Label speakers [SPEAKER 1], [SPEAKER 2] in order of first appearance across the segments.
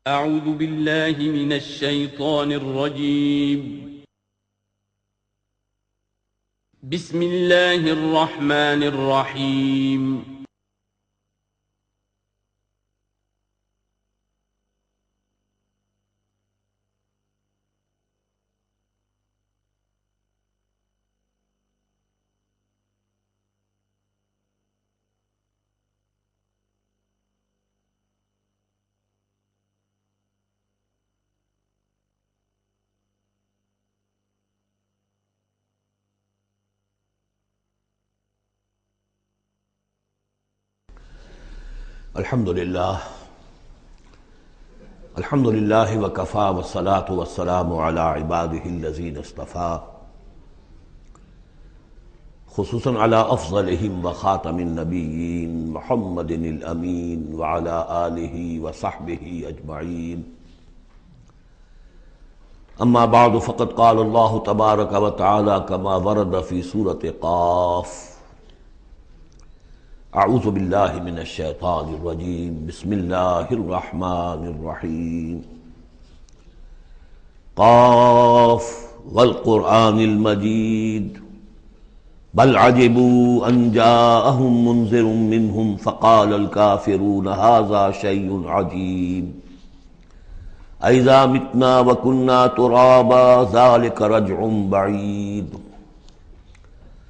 [SPEAKER 1] أعوذ بالله من الشيطان الرجيم. بسم الله الرحمن الرحيم.
[SPEAKER 2] الحمدللہ وکفی والصلاة والسلام علی عباده الذین اصطفی، خصوصاً علی افضلہم وخاتم النبیین محمد الامین وعلی آلہ وصحبہ اجمعین. اما بعد فقد قال اللہ تبارک وتعالی کما ورد فی سورۃ قاف: اعوذ باللہ من الشیطان الرجیم، بسم اللہ الرحمن الرحیم. قاف والقرآن المجید بل عجبوا ان جاءهم منذر منهم فقال الكافرون هذا شيء عجیب أإذا متنا وكنا ترابا ذلك رجع بعید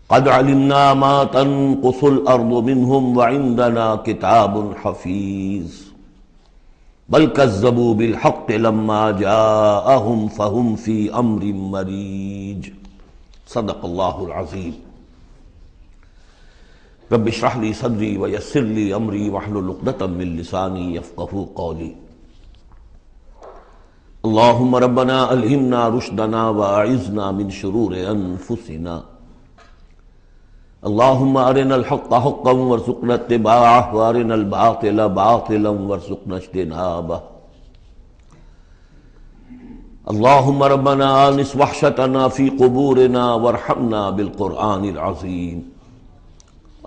[SPEAKER 2] قد علمنا ما تنقص الارض منهم وعندنا کتاب حفیظ بل كذبوا بالحق لما جاءهم فهم في امر مریج. صدق اللہ العظیم. رب اشرح لي صدری ويسر لي امری واحلل عقدۃ من لسانی یفقهوا قولی. اللهم ربنا الہمنا رشدنا واعذنا من شرور انفسنا. اللهم ارنا الحق حقا وارزقنا اتباعه وارنا الباطل باطلا وارزقنا اجتنابه. اللهم ربنا آنس وحشتنا في قبورنا وارحمنا بالقرآن العظيم.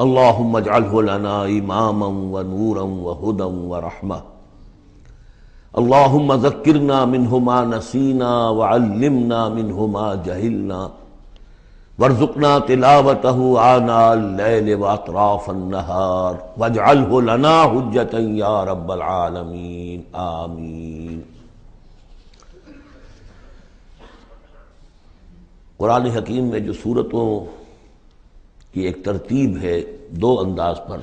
[SPEAKER 2] اللهم اجعله لنا إماما ونورا وهدى ورحمة. اللهم ذكرنا منه ما نسينا وعلمنا منه ما جهلنا وارزقنا تلاوته آناء الليل وأطراف النهار واجعله لنا حجة يا رب العالمين آمین. قرآن حکیم میں جو سورتوں کی ایک ترتیب ہے دو انداز پر،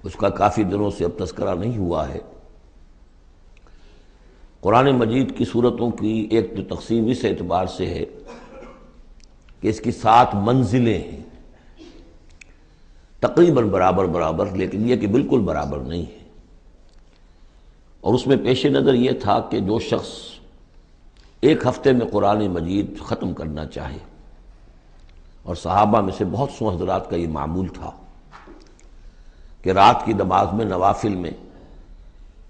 [SPEAKER 2] اس کا کافی دنوں سے اب تذکرہ نہیں ہوا ہے. قرآن مجید کی سورتوں کی ایک تو تقسیم اس اعتبار سے ہے کہ اس کی 7 منزلیں ہیں، تقریباً برابر، لیکن یہ کہ بالکل برابر نہیں ہے. اور اس میں پیش نظر یہ تھا کہ جو شخص ایک ہفتے میں قرآن مجید ختم کرنا چاہے، اور صحابہ میں سے بہت سو حضرات کا یہ معمول تھا کہ رات کی نماز میں نوافل میں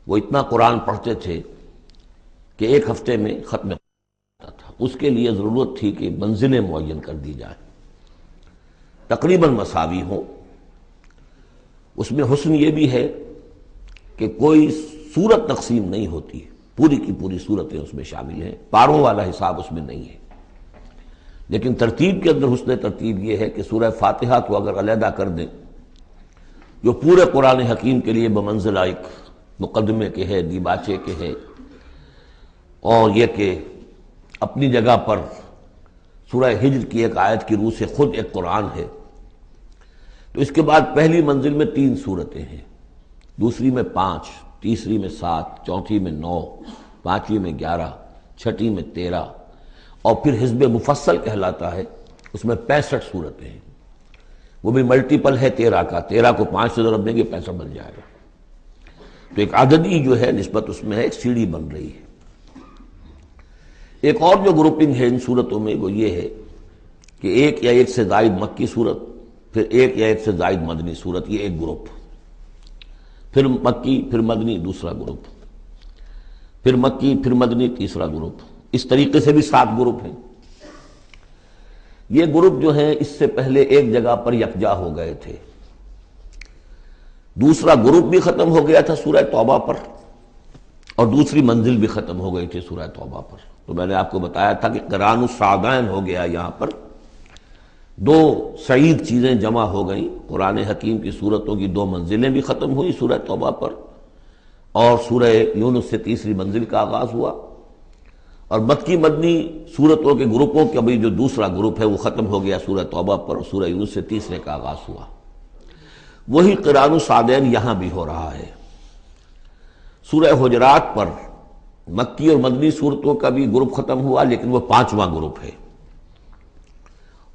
[SPEAKER 2] وہ اتنا قرآن پڑھتے تھے کہ ایک ہفتے میں ختم ہوتا تھا. اس کے لیے ضرورت تھی کہ منزلیں معین کر دی جائیں، تقریباً مساوی ہوں. اس میں حسن یہ بھی ہے کہ کوئی سورت تقسیم نہیں ہوتی، پوری کی پوری صورتیں اس میں شامل ہیں، پاروں والا حساب اس میں نہیں ہے. لیکن ترتیب کے اندر حسن ترتیب یہ ہے کہ سورہ فاتحہ کو اگر علیحدہ کر دیں، جو پورے قرآن حکیم کے لیے بمنزلہ ایک مقدمے کے ہے، دیباچے کے ہے، اور یہ کہ اپنی جگہ پر سورہ ہجر کی ایک آیت کی روح سے خود ایک قرآن ہے، تو اس کے بعد پہلی منزل میں 3 سورتیں ہیں، دوسری میں 5، تیسری میں 7، چوتھی میں 9، پانچویں میں 11، چھٹی میں 13، اور پھر حزب مفصل کہلاتا ہے، اس میں 65 سورتیں ہیں. وہ بھی ملٹیپل ہے 13 کا، 13 کو 5 سے ضرب دیں گے 65 بن جائے گا. تو ایک عددی جو ہے نسبت اس میں ہے، ایک سیڑھی بن رہی ہے. ایک اور جو گروپنگ ہے ان صورتوں میں وہ یہ ہے کہ ایک یا ایک سے زائد مکی صورت، پھر ایک یا ایک سے زائد مدنی صورت، یہ ایک گروپ، پھر مکی پھر مدنی دوسرا گروپ، پھر مکی پھر مدنی تیسرا گروپ. اس طریقے سے بھی 7 گروپ ہیں. یہ گروپ جو ہیں اس سے پہلے ایک جگہ پر یکجا ہو گئے تھے. دوسرا گروپ بھی ختم ہو گیا تھا سورہ توبہ پر، اور دوسری منزل بھی ختم ہو گئی تھی سورہ توبہ پر۔ تو میں نے آپ کو بتایا تھا کہ قران الصعدین ہو گیا، یہاں پر دو سعید چیزیں جمع ہو گئیں، قرآن حکیم کی صورتوں کی دو منزلیں بھی ختم ہوئی سورہ توبہ پر، اور سورہ یونس سے تیسری منزل کا آغاز ہوا، اور مکی مدنی صورتوں کے گروپوں کا بھی جو دوسرا گروپ ہے وہ ختم ہو گیا سورہ توبہ پر، اور سورہ یونس سے تیسرے کا آغاز ہوا۔ وہی قران الصعدین یہاں بھی ہو رہا ہے۔ سورہ حجرات پر مکی اور مدنی صورتوں کا بھی گروپ ختم ہوا، لیکن وہ 5واں گروپ ہے،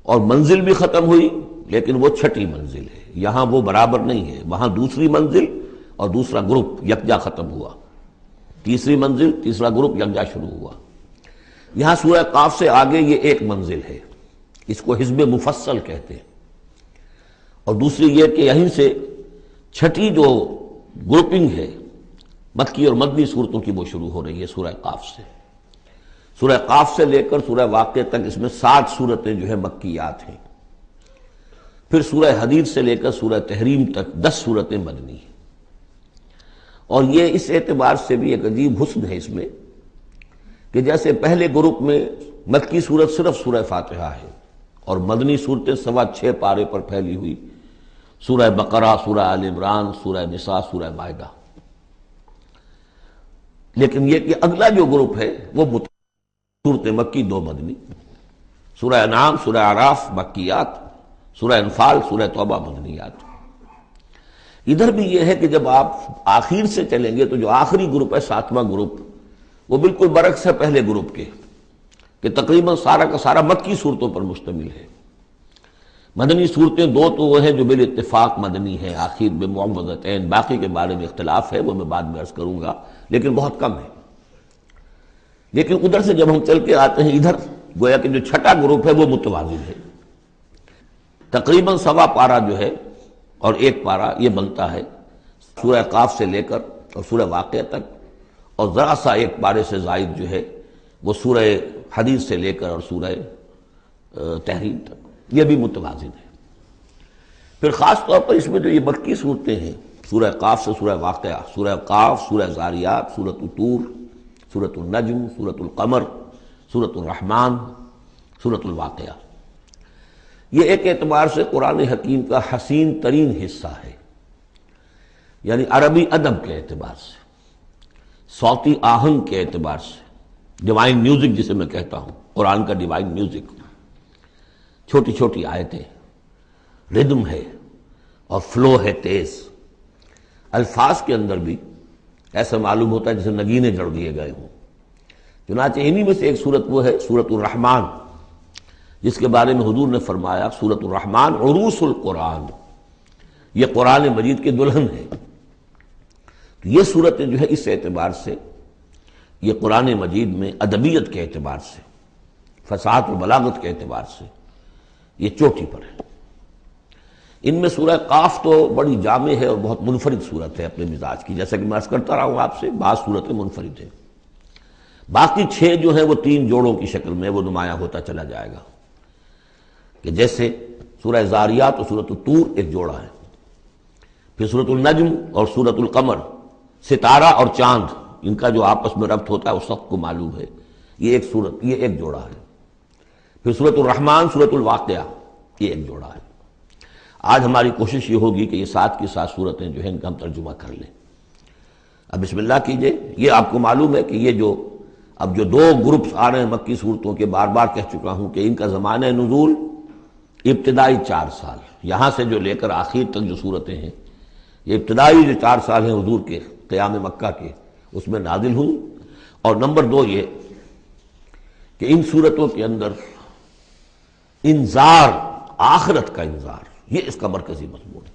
[SPEAKER 2] اور منزل بھی ختم ہوئی لیکن وہ 6ٹھی منزل ہے۔ یہاں وہ برابر نہیں ہے، وہاں دوسری منزل اور دوسرا گروپ یکجا ختم ہوا، تیسری منزل تیسرا گروپ یکجا شروع ہوا۔ یہاں سورہ قاف سے آگے یہ ایک منزل ہے، اس کو حزب مفصل کہتے ہیں، اور دوسری یہ کہ یہیں سے 6ٹھی جو گروپنگ ہے مکی اور مدنی صورتوں کی وہ شروع ہو رہی ہے سورہ قاف سے۔ سورہ قاف سے لے کر سورہ واقعہ تک اس میں 60 صورتیں جو ہے مکیات ہیں، پھر سورہ حدید سے لے کر سورہ تحریم تک 10 صورتیں مدنی ہیں۔ اور یہ اس اعتبار سے بھی ایک عجیب حسن ہے اس میں کہ جیسے پہلے گروپ میں مکی صورت صرف سورہ فاتحہ ہے، اور مدنی صورتیں 6.25 پارے پر پھیلی ہوئی، سورہ بقرہ، سورہ آل عمران، سورہ نساء، سورہ مائدہ۔ لیکن یہ کہ اگلا جو گروپ ہے وہ صورت مکی 2 مدنی، سورہ انعام، سورہ اعراف مکیات، سورہ انفال، سورہ توبہ مدنیات۔ ادھر بھی یہ ہے کہ جب آپ آخر سے چلیں گے تو جو آخری گروپ ہے 7واں گروپ، وہ بالکل برعکس ہے پہلے گروپ کے، کہ تقریباً سارا کا سارا مکی صورتوں پر مشتمل ہے۔ مدنی صورتیں 2 تو وہ ہیں جو بالاتفاق مدنی ہیں، آخر بمعوذتین، باقی کے بارے میں اختلاف ہے، وہ میں بعد میں عرض کروں گا، لیکن بہت کم ہے۔ لیکن ادھر سے جب ہم چل کے آتے ہیں ادھر، گویا کہ جو 6ٹھا گروپ ہے وہ متوازن ہے، تقریباً 1.25 پارہ جو ہے اور 1 پارہ یہ بنتا ہے سورہ قاف سے لے کر اور سورہ واقعہ تک، اور ذرا سا 1 پارے سے زائد جو ہے وہ سورہ حدید سے لے کر اور سورہ تحریم تک، یہ بھی متوازن ہے۔ پھر خاص طور پر اس میں جو یہ مکی صورتیں ہیں، سورہ قاف سے سورہ واقعہ، سورہ قاف، سورہ زاریات، سورۃ الطور، سورۃ النجم، سورۃ القمر، سورۃ الرحمن، سورۃ الواقعہ، یہ ایک اعتبار سے قرآن حکیم کا حسین ترین حصہ ہے، یعنی عربی ادب کے اعتبار سے، صوتی آہنگ کے اعتبار سے، ڈیوائن میوزک جسے میں کہتا ہوں، قرآن کا ڈیوائن میوزک، چھوٹی چھوٹی آیتیں، ردم ہے اور فلو ہے تیز، الفاظ کے اندر بھی ایسا معلوم ہوتا ہے جیسے نگینے جڑ دیے گئے ہوں۔ چنانچہ انہی میں سے ایک صورت وہ ہے سورۃ الرحمن، جس کے بارے میں حضور نے فرمایا سورۃ الرحمن عروس القرآن، یہ قرآن مجید کے دلہن ہے۔ تو یہ صورتیں جو ہے اس اعتبار سے یہ قرآن مجید میں ادبیت کے اعتبار سے، فصاحت و بلاغت کے اعتبار سے یہ چوٹی پر ہے۔ ان میں سورہ قاف تو بڑی جامع ہے اور بہت منفرد صورت ہے اپنے مزاج کی، جیسا کہ میں عرض کرتا رہا ہوں آپ سے، بعض صورتیں منفرد ہیں، باقی 6 جو ہیں وہ 3 جوڑوں کی شکل میں وہ نمایاں ہوتا چلا جائے گا، کہ جیسے سورہ زاریات اور سورۃ الطور ایک جوڑا ہے، پھر سورۃ النجم اور سورۃ القمر، ستارہ اور چاند، ان کا جو آپس میں ربط ہوتا ہے وہ سب کو معلوم ہے، یہ ایک صورت، یہ ایک جوڑا ہے۔ پھر سورۃ الرحمن، سورۃ الواقعہ، یہ ایک جوڑا ہے۔ آج ہماری کوشش یہ ہوگی کہ یہ 7 کی 7 صورتیں جو ہیں ان کا ہم ترجمہ کر لیں۔ اب بسم اللہ کیجئے۔ یہ آپ کو معلوم ہے کہ یہ جو اب جو 2 گروپس آ رہے ہیں مکی صورتوں کے، بار بار کہہ چکا ہوں کہ ان کا زمانہ نزول ابتدائی 4 سال، یہاں سے جو لے کر آخر تک جو صورتیں ہیں، یہ ابتدائی جو 4 سال ہیں حضور کے قیام مکہ کے، اس میں نازل ہوئی۔ اور نمبر 2 یہ کہ ان صورتوں کے اندر انذار، آخرت کا انذار، یہ اس کا مرکزی مضمون ہے،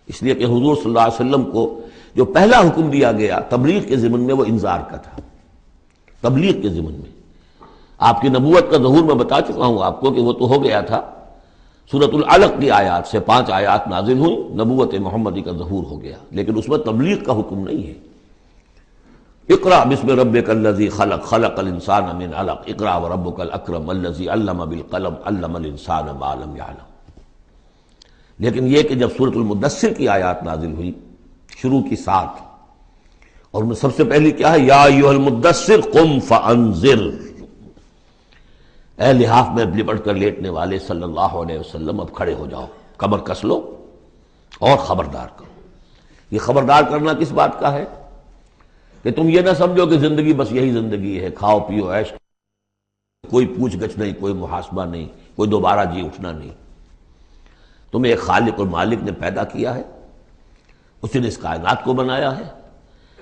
[SPEAKER 2] اس لیے کہ حضور صلی اللہ علیہ وسلم کو جو پہلا حکم دیا گیا تبلیغ کے ضمن میں وہ انذار کا تھا، تبلیغ کے ضمن میں۔ آپ کی نبوت کا ظہور میں بتا چکا ہوں آپ کو کہ وہ تو ہو گیا تھا، سورۃ العلق کی آیات سے 5 آیات نازل ہوئی، نبوت محمدی کا ظہور ہو گیا، لیکن اس میں تبلیغ کا حکم نہیں ہے۔ اقرأ بسم ربک الذی خلق، خلق الانسان من علق، اقرأ وربک الاکرم الذی علم بالقلم، علم الانسان ما لم یعلم۔ لیکن یہ کہ جب سورۃ المدثر کی آیات نازل ہوئی، شروع کی 7، اور ان میں سب سے پہلی کیا ہے؟ یا ایھا المدثر قم فانذر، اے لحاف میں لپٹ کر لیٹنے والے صلی اللہ علیہ وسلم، اب کھڑے ہو جاؤ، کمر کس لو اور خبردار کرو۔ یہ خبردار کرنا کس بات کا ہے؟ کہ تم یہ نہ سمجھو کہ زندگی بس یہی زندگی ہے، کھاؤ پیو عیش، کوئی پوچھ گچھ نہیں، کوئی محاسبہ نہیں، کوئی دوبارہ جی اٹھنا نہیں۔ تمہیں ایک خالق اور مالک نے پیدا کیا ہے، اس نے اس کائنات کو بنایا ہے،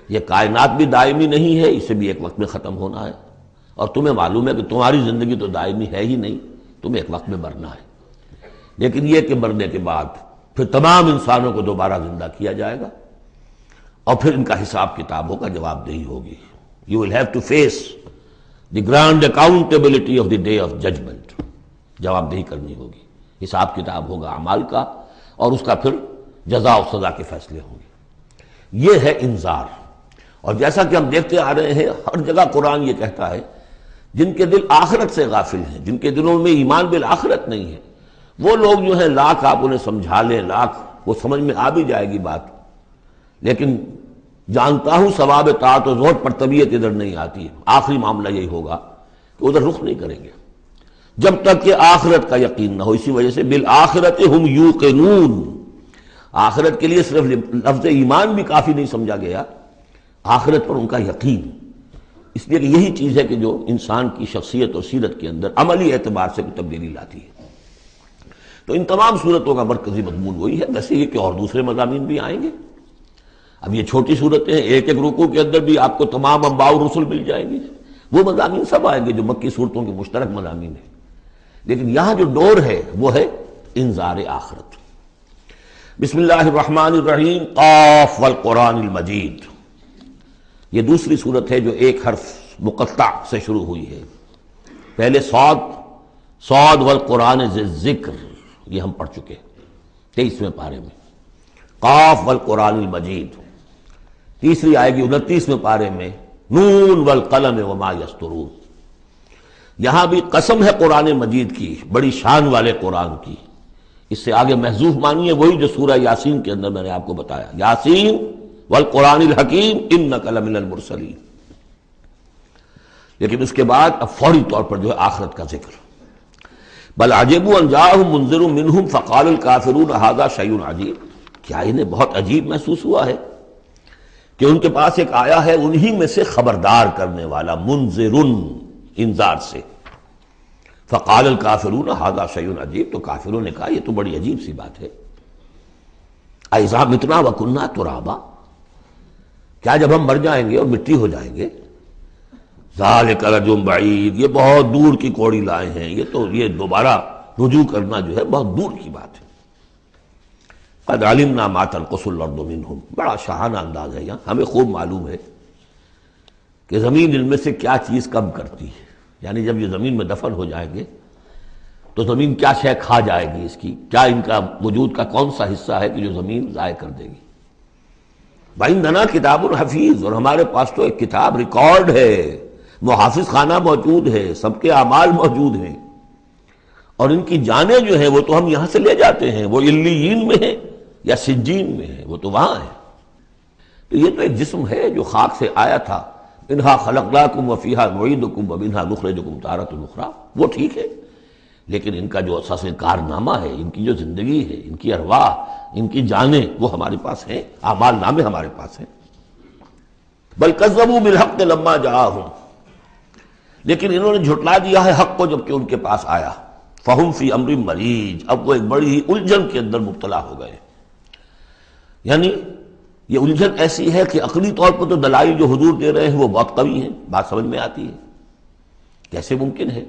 [SPEAKER 2] یہ کائنات بھی دائمی نہیں ہے، اسے بھی ایک وقت میں ختم ہونا ہے، اور تمہیں معلوم ہے کہ تمہاری زندگی تو دائمی ہے ہی نہیں، تمہیں ایک وقت میں مرنا ہے۔ لیکن یہ کہ مرنے کے بعد پھر تمام انسانوں کو دوبارہ زندہ کیا جائے گا، اور پھر ان کا حساب کتاب ہوگا، جواب دہی ہوگی۔ You will have to face the grand accountability of the day of judgment، جواب دہی کرنی ہوگی، حساب کتاب ہوگا اعمال کا، اور اس کا پھر جزا و سزا کے فیصلے ہوں گے۔ یہ ہے انذار۔ اور جیسا کہ ہم دیکھتے آ رہے ہیں، ہر جگہ قرآن یہ کہتا ہے جن کے دل آخرت سے غافل ہیں، جن کے دلوں میں ایمان بالآخرت نہیں ہے، وہ لوگ جو ہیں لاکھ آپ انہیں سمجھا لیں، لاکھ وہ سمجھ میں آ بھی جائے گی بات، لیکن جانتا ہوں ثواب طاعت و زہد پر طبیعت ادھر نہیں آتی ہے۔ آخری معاملہ یہی ہوگا کہ ادھر رخ نہیں کریں گے جب تک کہ آخرت کا یقین نہ ہو۔ اسی وجہ سے بالآخرت ہم یوقنون، آخرت کے لیے صرف لفظ ایمان بھی کافی نہیں سمجھا گیا، آخرت پر ان کا یقین، اس لیے کہ یہی چیز ہے کہ جو انسان کی شخصیت اور سیرت کے اندر عملی اعتبار سے کوئی تبدیلی لاتی ہے۔ تو ان تمام صورتوں کا مرکزی مضمون وہی ہے، ویسے ہی کہ اور دوسرے مضامین بھی آئیں گے۔ اب یہ چھوٹی صورتیں ہیں، ایک ایک رکوع کے اندر بھی آپ کو تمام انباء و رسل مل جائیں گے، وہ مضامین سب آئیں گے جو مکی صورتوں کے مشترک مضامین ہیں، لیکن یہاں جو ڈور ہے وہ ہے انذار آخرت۔ بسم اللہ الرحمن الرحیم، قاف والقرآن المجید، یہ دوسری صورت ہے جو ایک حرف مقطع سے شروع ہوئی ہے۔ پہلے صاد والقرآن ذی الذکر، یہ ہم پڑھ چکے 23ویں پارے میں۔ قاف والقرآن المجید، تیسری آئے گی 29ویں پارے میں، نون والقلم وما یسطرون۔ یہاں بھی قسم ہے قرآن مجید کی، بڑی شان والے قرآن کی۔ اس سے آگے محذوف مانی ہے وہی جو سورہ یاسین کے اندر میں نے آپ کو بتایا، یاسین والقرآن الحکیم انک لمن المرسلین۔ لیکن اس کے بعد اب فوری طور پر جو ہے آخرت کا ذکر۔ بل عجبوا ان جاءهم منذر منهم فقال الكافرون هذا شيء عجیب، کیا انہیں بہت عجیب محسوس ہوا ہے کہ ان کے پاس ایک آیا ہے انہی میں سے خبردار کرنے والا، منذر، انذار سے۔ فقال الکافرون ھذا شیء عجیب، تو کافروں نے کہا یہ تو بڑی عجیب سی بات ہے۔ اذا متنا وکنا ترابا، کیا جب ہم مر جائیں گے اور مٹی ہو جائیں گے؟ ذالک رجل بعید، یہ بہت دور کی کوڑی لائے ہیں، یہ دوبارہ رجوع کرنا جو ہے بہت دور کی بات ہے۔ قد علمنا ما تنقص الارض منهم، بڑا شاہانہ انداز ہے یہاں، ہمیں خوب معلوم ہے کہ زمین ان میں سے کیا چیز کم کرتی ہے، یعنی جب یہ زمین میں دفن ہو جائیں گے تو زمین کیا شے کھا جائے گی، اس کی کیا، ان کا وجود کا کون سا حصہ ہے کہ جو زمین ضائع کر دے گی۔ وَعِندَنَا کتاب حفیظ، اور ہمارے پاس تو ایک کتاب ریکارڈ ہے، محافظ خانہ موجود ہے، سب کے اعمال موجود ہیں، اور ان کی جانیں جو ہیں وہ تو ہم یہاں سے لے جاتے ہیں، وہ علیین میں ہیں یا سجین میں ہیں، وہ تو وہاں ہے۔ تو یہ تو ایک جسم ہے جو خاک سے آیا تھا، منہا خلقناکم وفیہا نعیدکم ومنہا نخرجکم تارۃ اخری، وہ ٹھیک ہے، لیکن ان کا جو اساس کارنامہ ہے، ان کی جو زندگی ہے، ان کی ارواح، ان کی جانیں، وہ ہمارے پاس ہیں، اعمال نامے ہمارے پاس ہیں۔ بل کذبوا بالحق لما جاءہم، لیکن انہوں نے جھٹلا دیا ہے حق کو جب کہ ان کے پاس آیا۔ فہم فی امر مریج، اب وہ ایک بڑی ہی الجھن کے اندر مبتلا ہو گئے۔ یعنی یہ الجھن ایسی ہے کہ عقلی طور پر تو دلائل جو حضور دے رہے ہیں وہ بہت قوی ہیں، بات سمجھ میں آتی ہے، کیسے ممکن ہے؟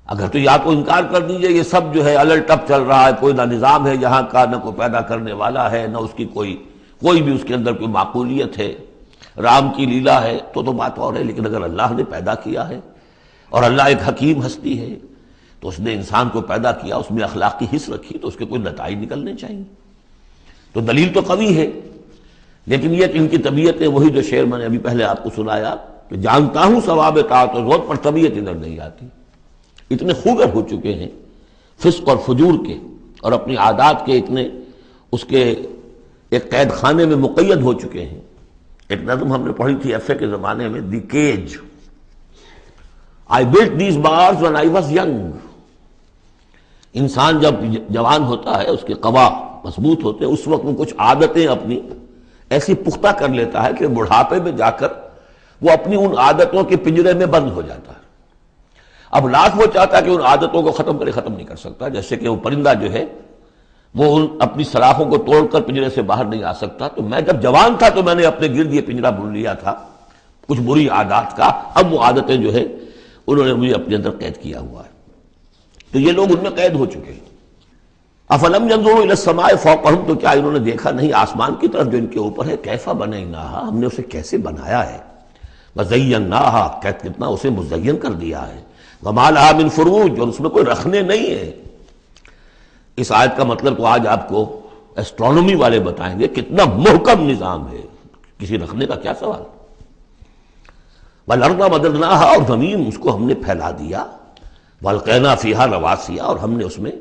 [SPEAKER 2] اگر تو یا تو انکار کر دیجئے یہ سب جو ہے الٹ ٹپ چل رہا ہے، کوئی نہ نظام ہے یہاں کا، نہ کوئی پیدا کرنے والا ہے، نہ اس کی کوئی بھی اس کے اندر کوئی معقولیت ہے، رام کی لیلا ہے تو بات اور ہے، لیکن اگر اللہ نے پیدا کیا ہے اور اللہ ایک حکیم ہستی ہے تو اس نے انسان کو پیدا کیا، اس میں اخلاقی حص رکھی، تو اس کے کوئی نتائج نکلنے چاہیے۔ تو دلیل تو قوی ہے، لیکن یہ کہ ان کی طبیعت ہے وہی جو شعر میں نے ابھی پہلے آپ کو سنایا کہ جانتا ہوں ثواب طاعت و زہد پر طبیعت ادھر نہیں آتی۔ اتنے خوگر ہو چکے ہیں فسق اور فجور کے، اور اپنی عادات کے اتنے اس کے ایک قید خانے میں مقید ہو چکے ہیں ایک نظم ہم نے پڑھی تھی ایف اے کے زمانے میں، دی cage. I built these bars when I was young. انسان جب جوان ہوتا ہے، اس کے قوا مضبوط ہوتے ہیں، اس وقت وہ کچھ عادتیں اپنی ایسی پختہ کر لیتا ہے کہ بڑھاپے میں جا کر وہ اپنی ان عادتوں کے پنجرے میں بند ہو جاتا ہے. اب لاکھ وہ چاہتا ہے کہ ان عادتوں کو ختم کرے، ختم نہیں کر سکتا. جیسے کہ وہ پرندہ جو ہے وہ اپنی سلاخوں کو توڑ کر پنجرے سے باہر نہیں آ سکتا. تو میں جب جوان تھا تو میں نے اپنے گرد یہ پنجرا بن لیا تھا کچھ بری عادات کا. اب وہ عادتیں جو ہے انہوں نے مجھے اپنے اندر قید کیا ہوا ہے. تو یہ لوگ ان میں قید ہو چکے ہیں. افلم ينظروا الى السماء فوقهم، تو کیا انہوں نے دیکھا نہیں آسمان کی طرف جو ان کے اوپر ہے؟ کیف بنیناها، ہم نے اسے کیسے بنایا ہے. وزیناها، کتنا اسے مزین کر دیا ہے. وما لها من فروج، اور اس میں کوئی رکھنے نہیں ہے. اس آیت کا مطلب تو آج آپ کو ایسٹرونومی والے بتائیں گے کتنا محکم نظام ہے، کسی رکھنے کا کیا سوال. والارض مددناها، اور زمین اس کو ہم نے پھیلا دیا. والقینا فیہا رواسیا، اور ہم نے اس میں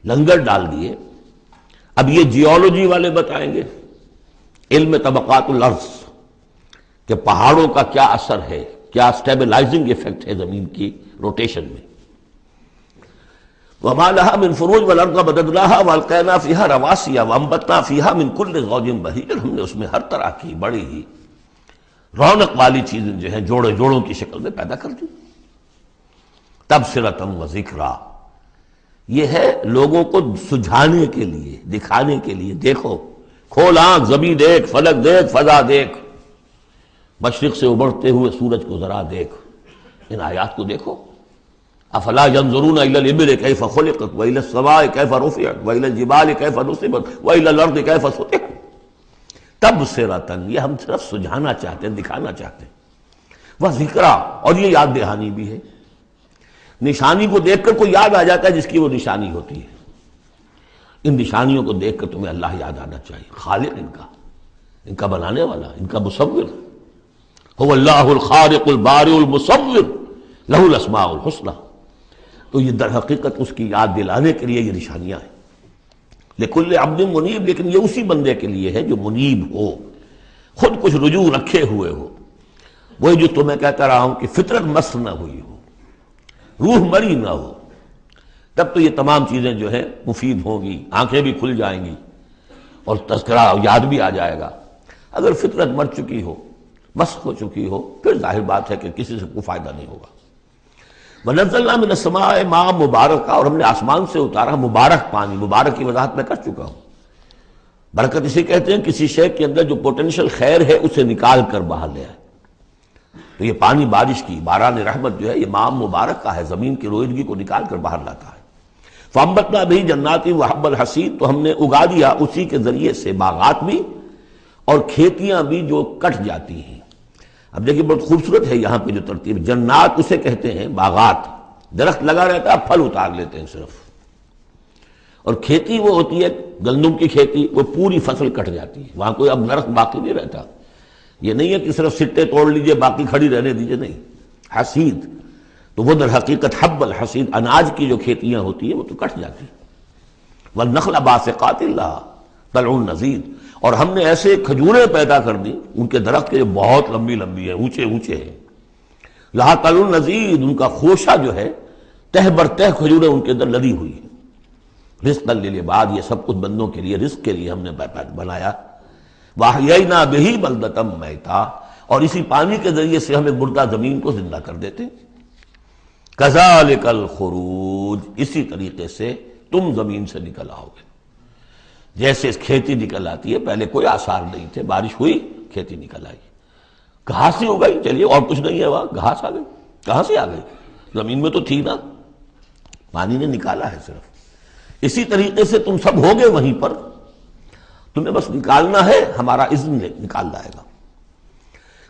[SPEAKER 2] لنگر ڈال دیے. اب یہ جیولوجی والے بتائیں گے، علم طبقات الارض، کہ پہاڑوں کا کیا اثر ہے، کیا سٹیبلائزنگ ایفیکٹ ہے زمین کی روٹیشن میں. وما لها من فروج والارض مددناها والقینا فیہا رواسیا وانبتنا فیہا من کل زوج بہیج، ہم نے اس میں ہر طرح کی بڑی ہی رونق والی چیزیں جو ہیں جوڑوں کی شکل میں پیدا کر دی. تبصرۃ و ذکریٰ، یہ ہے لوگوں کو سجھانے کے لیے، دکھانے کے لیے. دیکھو، کھول آنکھ، زمین دیکھ، فلک دیکھ، فضا دیکھ، مشرق سے ابھرتے ہوئے سورج کو ذرا دیکھ، ان آیات کو دیکھو. افلا ينظرون الى الابل كيف خلقت والى السماء كيف رفعت والى الجبال كيف نصبت والى الارض كيف سطحت. تبصرۃ، یہ ہم صرف سجھانا چاہتے ہیں، دکھانا چاہتے ہیں. وذکریٰ، اور یہ یاد دہانی بھی ہے. نشانی کو دیکھ کر کوئی یاد آ جاتا ہے جس کی وہ نشانی ہوتی ہے. ان نشانیوں کو دیکھ کر تمہیں اللہ یاد آنا چاہیے، خالق ان کا بنانے والا، ان کا مصور. هو اللہ الخالق البارئ المصور لہ الاسماء الحسنی. تو یہ در حقیقت اس کی یاد دلانے کے لیے یہ نشانیاں ہیں. لکل عبد منیب، لیکن یہ اسی بندے کے لیے ہے جو منیب ہو، خود کچھ رجوع رکھے ہوئے ہو. وہی جو تمہیں کہتا رہا ہوں کہ فطرت مست نہ ہوئی ہو، روح مری نہ ہو، تب تو یہ تمام چیزیں جو ہیں مفید ہوں گی، آنکھیں بھی کھل جائیں گی اور تذکرہ یاد بھی آ جائے گا. اگر فطرت مر چکی ہو، مسخ ہو چکی ہو، پھر ظاہر بات ہے کہ کسی سے کوئی فائدہ نہیں ہوگا. وَنَزَّلْنَا مِنَ السَّمَاءِ مَاءً مُبَارَكًا، اور ہم نے آسمان سے اتارا مبارک پانی. مبارک کی وضاحت میں کر چکا ہوں. برکت اسے کہتے ہیں کسی شے کے اندر جو پوٹینشیل خیر ہے اسے نکال کر باہر لے آئے. تو یہ پانی بارش کی باران رحمت جو ہے یہ ماء مبارک کا ہے، زمین کی روئیدگی کو نکال کر باہر لاتا ہے. فَأَنبَتْنَا بِهِ جَنَّاتٍ وَحَبَّ الْحَصِيدِ، تو ہم نے اگا دیا اسی کے ذریعے سے باغات بھی اور کھیتیاں بھی جو کٹ جاتی ہیں. اب دیکھیے بہت خوبصورت ہے یہاں پہ جو ترتیب. جنات اسے کہتے ہیں باغات، درخت لگا رہتا ہے، پھل اتار لیتے ہیں صرف. اور کھیتی وہ ہوتی ہے گندم کی کھیتی، وہ پوری فصل کٹ جاتی ہے، وہاں کوئی اب درخت باقی نہیں رہتا. یہ نہیں ہے کہ صرف سٹے توڑ لیجئے باقی کھڑی رہنے دیجئے، نہیں. حصید تو وہ در حقیقت حب الحصید، اناج کی جو کھیتیاں ہوتی ہیں وہ تو کٹ جاتی. والنخل باسقات لها طلع نضید، اور ہم نے ایسے کھجوریں پیدا کر دی، ان کے درخت کے جو بہت لمبی لمبی ہیں، اونچے اونچے ہیں. لها طلع نضید، ان کا خوشہ جو ہے تہ بر تہ کھجوریں ان کے اندر لدی ہوئی ہیں. رزقا للعباد، یہ سب کچھ بندوں کے لیے، رزق کے لیے ہم نے بنایا. وَأَحْيَيْنَا بِهِ بَلْدَةً مَيْتًا، اور اسی پانی کے ذریعے سے ہمیں مردہ زمین کو زندہ کر دیتے. كَذَلِكَ الْخُرُوجُ، اسی طریقے سے تم زمین سے نکل آؤ گے. جیسے کھیتی نکل آتی ہے، پہلے کوئی آثار نہیں تھے، بارش ہوئی کھیتی نکل آئی، گھاس ہی ہو گئی. چلیے اور کچھ نہیں ہے، وہاں گھاس آ گئی. کہاں سے آ گئی؟ زمین میں تو تھی نا، پانی نے نکالا ہے صرف. اسی طریقے سے تم سب ہوگے وہیں پر، تمہیں بس نکالنا ہے، ہمارا اذن نکال لائے گا.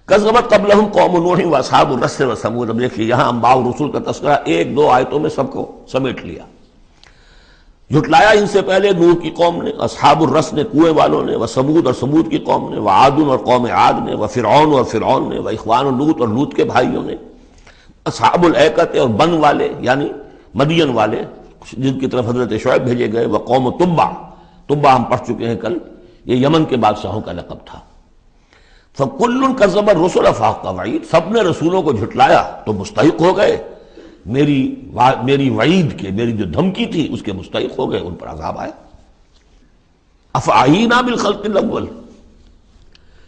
[SPEAKER 2] کذبت قبلہم قوم نوح واصحاب الرس وثمود. اب دیکھیے یہاں انباء رسول کا تذکرہ ایک دو آیتوں میں سب کو سمیٹ لیا. جھٹلایا ان سے پہلے نوح کی قوم نے، اصحاب الرس نے کنویں والوں نے، وثمود اور ثمود کی قوم نے، وعاد اور قوم عاد نے، وفرعون اور فرعون نے، واخوان لوط اور لوط کے بھائیوں نے، اصحاب الایکۃ اور بن والے یعنی مدین والے جن کی طرف حضرت شعیب بھیجے گئے، وقوم تبع. تبع ہم پڑھ چکے ہیں کل، یہ یمن کے بادشاہوں کا لقب تھا. فَكُلٌّ كَذَّبَ الرُّسُلَ فَحَقَّ وَعِيدِ، سب نے رسولوں کو جھٹلایا تو مستحق ہو گئے میری وعید کے، میری جو دھمکی تھی اس کے مستحق ہو گئے، ان پر عذاب آیا۔ افعینہ بالخلق الاول،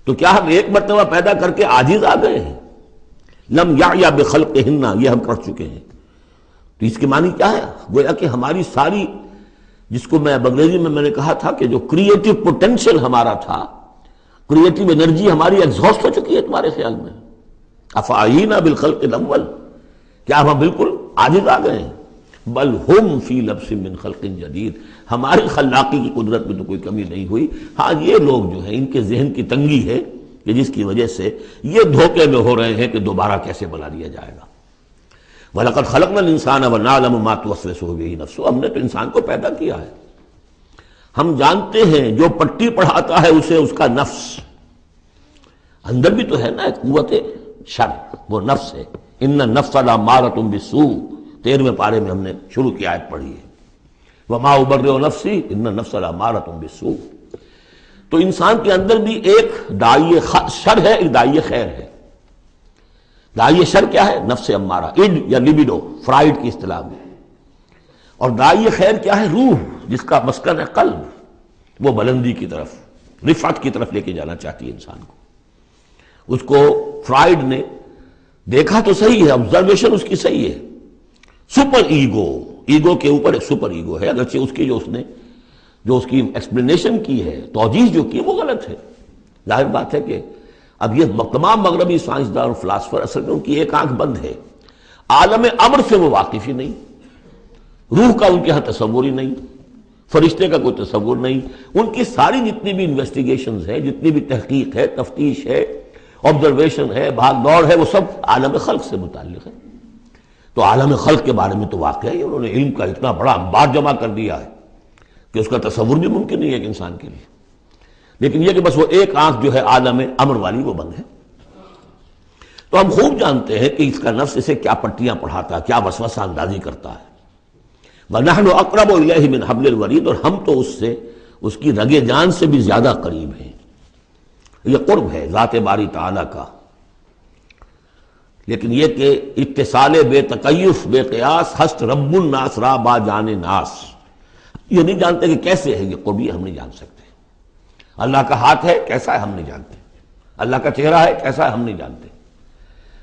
[SPEAKER 2] تو کیا ہم ایک مرتبہ پیدا کر کے عاجز آ گئے ہیں؟ لم یعیا بخلقہن، یہ ہم کر چکے ہیں۔ تو اس کے معنی کیا ہے؟ گویا کہ ہماری ساری، جس کو میں انگریزی میں نے کہا تھا کہ جو کریٹو پوٹینشیل ہمارا تھا، کریٹو انرجی ہماری ایگزاسٹ ہو چکی ہے تمہارے خیال میں؟ افعینہ بالخلق الاول، کیا ہم بالکل عاجز آ گئے ہیں؟ بل ہم فی لبس من خلق جدید، ہماری خلاقی کی قدرت میں تو کوئی کمی نہیں ہوئی۔ ہاں یہ لوگ جو ہیں ان کے ذہن کی تنگی ہے کہ جس کی وجہ سے یہ دھوکے میں ہو رہے ہیں کہ دوبارہ کیسے بنا دیا جائے گا۔ وَلَقَدْ خَلَقْنَا الْإِنسَانَ وَنَعْلَمُ مَا تُوَسْوِسُ بِهِ نَفْسُهُ، ہم نے تو انسان کو پیدا کیا ہے، ہم جانتے ہیں جو پٹی پڑھاتا ہے اسے اس کا نفس، اندر بھی تو ہے نا ایک قوت شر، وہ نفس ہے۔ ان النفس لامارۃ بالسوء، 13ویں پارے میں ہم نے شروع کی آیت پڑھی ہے، وما ابرئ نفسی ان النفس لامارۃ بالسوء۔ تو انسان کے اندر بھی ایک داعی شر ہے، ایک داعی خیر ہے۔ داعی شر کیا ہے؟ نفس امارہ، اڈ یا لیبیڈو فرائڈ کی اصطلاح میں، اور داعی خیر کیا ہے؟ روح، جس کا مسکن ہے قلب، وہ بلندی کی طرف، رفعت کی طرف لے کے جانا چاہتی ہے انسان کو۔ اس کو فرائڈ نے دیکھا تو صحیح ہے، آبزرویشن اس کی صحیح ہے، سپر ایگو، ایگو کے اوپر ایک سپر ایگو ہے، اگرچہ اس کی جو اس کی ایکسپلینیشن کی ہے، توجیہ جو کی، وہ غلط ہے۔ ظاہر بات ہے کہ اب یہ تمام مغربی سائنسدان اور فلاسفر اصل میں ان کی ایک آنکھ بند ہے، عالم امر سے وہ واقف ہی نہیں، روح کا ان کے ہاں تصور ہی نہیں، فرشتے کا کوئی تصور نہیں، ان کی ساری جتنی بھی انویسٹیگیشنز ہے، جتنی بھی تحقیق ہے، تفتیش ہے، آبزرویشن ہے، بھاگ دوڑ ہے، وہ سب عالم خلق سے متعلق ہے۔ تو عالم خلق کے بارے میں تو واقعہ ہے انہوں نے علم کا اتنا بڑا انبار جمع کر دیا ہے کہ اس کا تصور بھی ممکن نہیں ہے ایک انسان کے لیے، لیکن یہ کہ بس وہ ایک آنکھ جو ہے عالم امر والی وہ بند ہے۔ تو ہم خوب جانتے ہیں کہ اس کا نفس اسے کیا پٹیاں پڑھاتا ہے، کیا وسوسہ اندازی کرتا ہے۔ وَنَحْنُ أَقْرَبُ إِلَيْهِ مِنْ حَبْلِ الْوَرِيدِ، اور ہم تو اس سے، اس کی رگ جان سے بھی زیادہ قریب ہیں۔ یہ قرب ہے ذات باری تعالیٰ کا، لیکن یہ کہ اتصال بے تکیف بے قیاس ہست رب الناس را با جان ناس، یہ نہیں جانتے کہ کیسے ہے یہ قرب، یہ ہم نہیں جان سکتے۔ اللہ کا ہاتھ ہے کیسا ہے ہم نہیں جانتے، اللہ کا چہرہ ہے کیسا ہے ہم نہیں جانتے،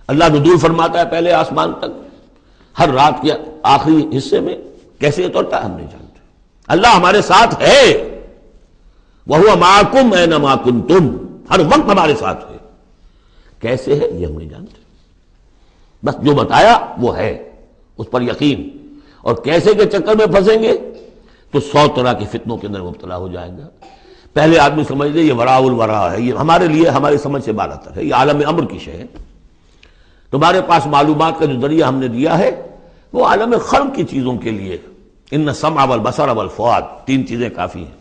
[SPEAKER 2] اللہ نزول فرماتا ہے پہلے آسمان تک، ہر رات کے آخری حصے میں کیسے اترتا ہے ہم نہیں جانتے۔ اللہ ہمارے ساتھ ہے، وَهُوَ مَعَكُمْ أَيْنَمَا كُنتُمْ، ہر وقت ہمارے ساتھ ہے، کیسے ہے یہ ہم نہیں جانتے، بس جو بتایا وہ ہے، اس پر یقین، اور کیسے کے چکر میں پھنسیں گے تو 100 طرح کے فتنوں کے اندر مبتلا ہو جائیں گا۔ پہلے آدمی سمجھ لے یہ وراء الورا ہے، یہ ہمارے لیے ہماری سمجھ سے بالاتر ہے، یہ عالم امر کی شے ہے۔ تمہارے پاس معلومات کا جو ذریعہ ہم نے دیا ہے وہ عالم خلق کی چیزوں کے لیے، ان السمع والبصر والفؤاد، 3 چیزیں کافی ہیں۔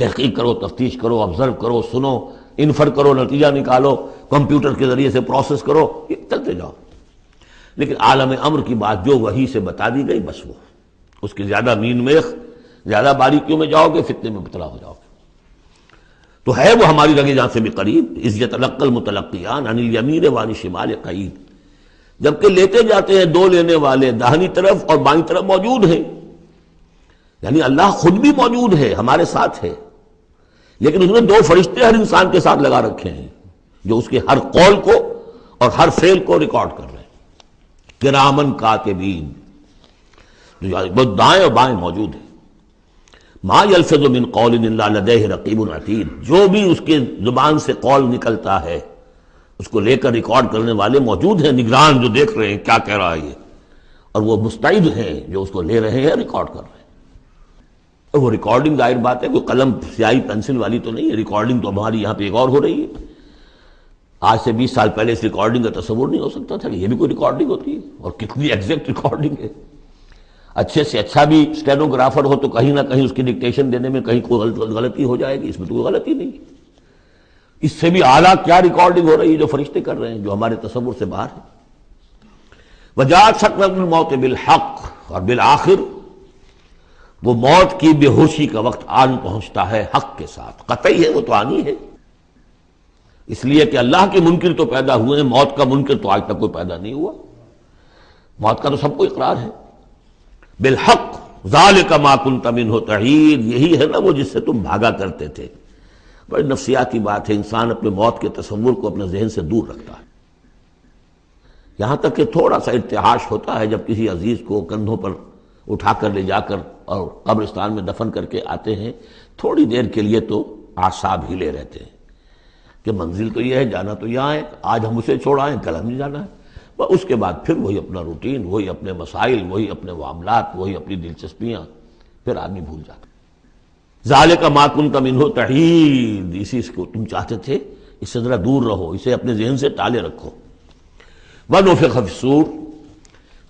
[SPEAKER 2] تحقیق کرو، تفتیش کرو، آبزرو کرو، سنو، انفر کرو، نتیجہ نکالو، کمپیوٹر کے ذریعے سے پروسیس کرو، یہ چلتے جاؤ۔ لیکن عالم امر کی بات جو وحی سے بتا دی گئی بس وہ، اس کی زیادہ مین میخ، زیادہ باریکیوں میں جاؤ گے فتنے میں مبتلا ہو جاؤ گے۔ تو ہے وہ ہماری رگ جان سے بھی قریب، اذ یتلقی المتلقیان عن الیمین وعن الشمال قعید، جبکہ لیتے جاتے ہیں 2 لینے والے داہنی طرف اور بائیں طرف موجود ہیں، یعنی اللہ خود بھی موجود ہے، ہمارے ساتھ ہے، لیکن اس نے 2 فرشتے ہر انسان کے ساتھ لگا رکھے ہیں جو اس کے ہر قول کو اور ہر فعل کو ریکارڈ کر رہے ہیں، کرامن کاتبین، جو دائیں اور بائیں موجود ہیں۔ ما یلفظ من قول الا لدیہ رقیب عتید، جو بھی اس کے زبان سے قول نکلتا ہے اس کو لے کر ریکارڈ کرنے والے موجود ہیں، نگران جو دیکھ رہے ہیں کیا کہہ رہا ہے یہ، اور وہ مستعد ہیں جو اس کو لے رہے ہیں، ریکارڈ کر رہے ہیں۔ اور وہ ریکارڈنگ ظاہر بات ہے کوئی قلم سیاہی پینسل والی تو نہیں ہے، ریکارڈنگ تو ہماری یہاں پہ ایک اور ہو رہی ہے۔ آج سے 20 سال پہلے اس ریکارڈنگ کا تصور نہیں ہو سکتا تھا کہ یہ بھی کوئی ریکارڈنگ ہوتی ہے، اور کتنی ایگزیکٹ ریکارڈنگ ہے۔ اچھے سے اچھا بھی اسٹینوگرافر ہو تو کہیں نہ کہیں اس کی ڈکٹیشن دینے میں کہیں کوئی غلطی ہو جائے گی، اس میں تو کوئی غلطی نہیں۔ اس سے بھی اعلیٰ کیا ریکارڈنگ ہو رہی ہے جو فرشتے کر رہے ہیں، جو ہمارے تصور سے باہر ہے۔ وجاءت سکرۃ الموت بالحق، اور بالآخر وہ موت کی بے ہوشی کا وقت آن پہنچتا ہے حق کے ساتھ، قطعی ہے وہ تو آنی ہے۔ اس لیے کہ اللہ کے منکر تو پیدا ہوئے ہیں، موت کا منکر تو آج تک کوئی پیدا نہیں ہوا۔ موت کا تو سب کو اقرار ہے۔ بالحق ذالک ما کنت منہ تحید، یہی ہے نا وہ جس سے تم بھاگا کرتے تھے۔ بڑی نفسیاتی بات ہے، انسان اپنے موت کے تصور کو اپنے ذہن سے دور رکھتا ہے، یہاں تک کہ تھوڑا سا ارتعاش ہوتا ہے جب کسی عزیز کو کندھوں پر اٹھا کر لے جا کر اور قبرستان میں دفن کر کے آتے ہیں، تھوڑی دیر کے لیے تو اعصاب ہلے رہتے ہیں کہ منزل تو یہ ہے، جانا تو یہاں ہے، آج ہم اسے چھوڑ آئے، کل ہم نہیں جانا ہے۔ اس کے بعد پھر وہی اپنا روٹین، وہی اپنے مسائل، وہی اپنے معاملات، وہی اپنی دلچسپیاں، پھر آدمی بھول جاتا۔ ذالک ما کنت منہ تحید، اسی کو تم چاہتے تھے، اس سے ذرا دور رہو، اسے اپنے ذہن سے ٹالے رکھو۔ ونفخ فی الصور،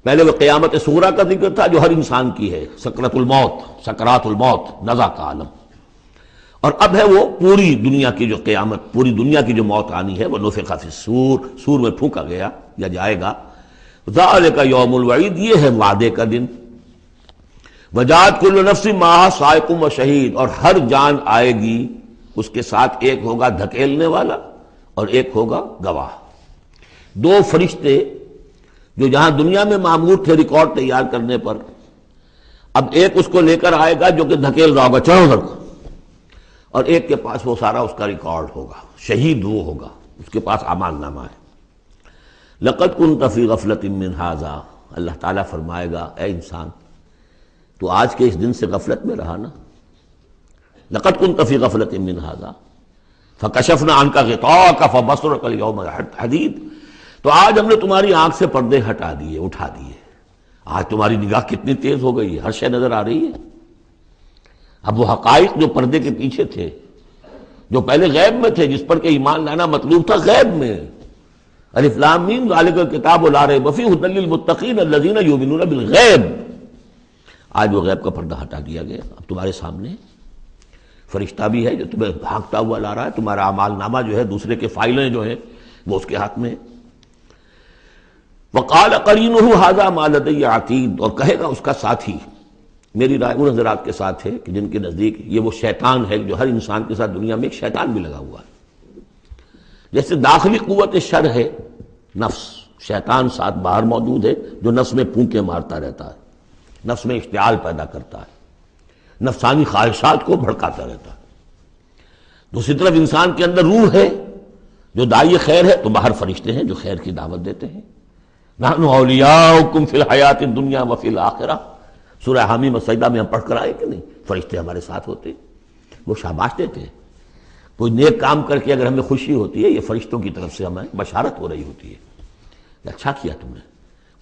[SPEAKER 2] پہلے وہ قیامت صغریٰ کا ذکر تھا جو ہر انسان کی ہے، سکرات الموت، سکرات الموت، نزع کا عالم، اور اب ہے وہ پوری دنیا کی جو قیامت، پوری دنیا کی جو موت آنی ہے، وہ نفخ فی الصور، سور میں پھونکا گیا یا جائے گا۔ ذالک یوم الوعید، یہ ہے وعدے کا دن۔ وجاءت کل نفس معہا سائق و شہید، اور ہر جان آئے گی، اس کے ساتھ ایک ہوگا دھکیلنے والا اور ایک ہوگا گواہ۔ دو فرشتے جو جہاں دنیا میں مامور تھے ریکارڈ تیار کرنے پر، اب ایک اس کو لے کر آئے گا جو کہ دھکیل رہا ہوگا، چلو ادھر کو، اور ایک کے پاس وہ سارا اس کا ریکارڈ ہوگا، شہید وہ ہوگا، اس کے پاس اعمال نامہ ہے۔ لقد كنت في غفلة من هذا، اللہ تعالیٰ فرمائے گا اے انسان تو آج کے اس دن سے غفلت میں رہا نا۔ لقد كنت في غفلة من هذا فكشفنا عنك غطاءك فبصرك اليوم حديد، تو آج ہم نے تمہاری آنکھ سے پردے ہٹا دیے، اٹھا دیے، آج تمہاری نگاہ کتنی تیز ہو گئی ہے، ہر شے نظر آ رہی ہے۔ اب وہ حقائق جو پردے کے پیچھے تھے، جو پہلے غیب میں تھے، جس پر کہ ایمان لانا مطلوب تھا غیب میں، الف لام میم ذالک الکتاب لا ریب فیہ ھدی للمتقین الذین یؤمنون بالغیب، آج وہ غیب کا پردہ ہٹا دیا گیا، اب تمہارے سامنے فرشتہ بھی ہے جو تمہیں بھاگتا ہوا لا رہا ہے، تمہارا اعمال نامہ جو ہے، دوسرے کے فائلیں جو ہیں وہ اس کے ہاتھ میں ہے۔ وقال قرینہ ھذا ما لدی عتید، اور کہے گا اس کا ساتھی، میری رائے ان حضرات کے ساتھ ہے کہ جن کے نزدیک یہ وہ شیطان ہے جو ہر انسان کے ساتھ دنیا میں ایک شیطان بھی لگا ہوا ہے، جیسے داخلی قوت شر ہے نفس، شیطان ساتھ باہر موجود ہے جو نفس میں پھونکے مارتا رہتا ہے، نفس میں اشتعال پیدا کرتا ہے، نفسانی خواہشات کو بھڑکاتا رہتا ہے۔ دوسری طرف انسان کے اندر روح ہے جو داعی خیر ہے، تو باہر فرشتے ہیں جو خیر کی دعوت دیتے ہیں۔ نحن اولیاؤکم فی الحیات الدنیا وفی الآخرہ، سورہ حامیم السجدہ میں ہم پڑھ کر آئے کہ نہیں، فرشتے ہمارے ساتھ ہوتے ہیں، وہ شاباش دیتے ہیں۔ کوئی نیک کام کر کے اگر ہمیں خوشی ہوتی ہے، یہ فرشتوں کی طرف سے ہمیں بشارت ہو رہی ہوتی ہے کہ اچھا کیا تم نے،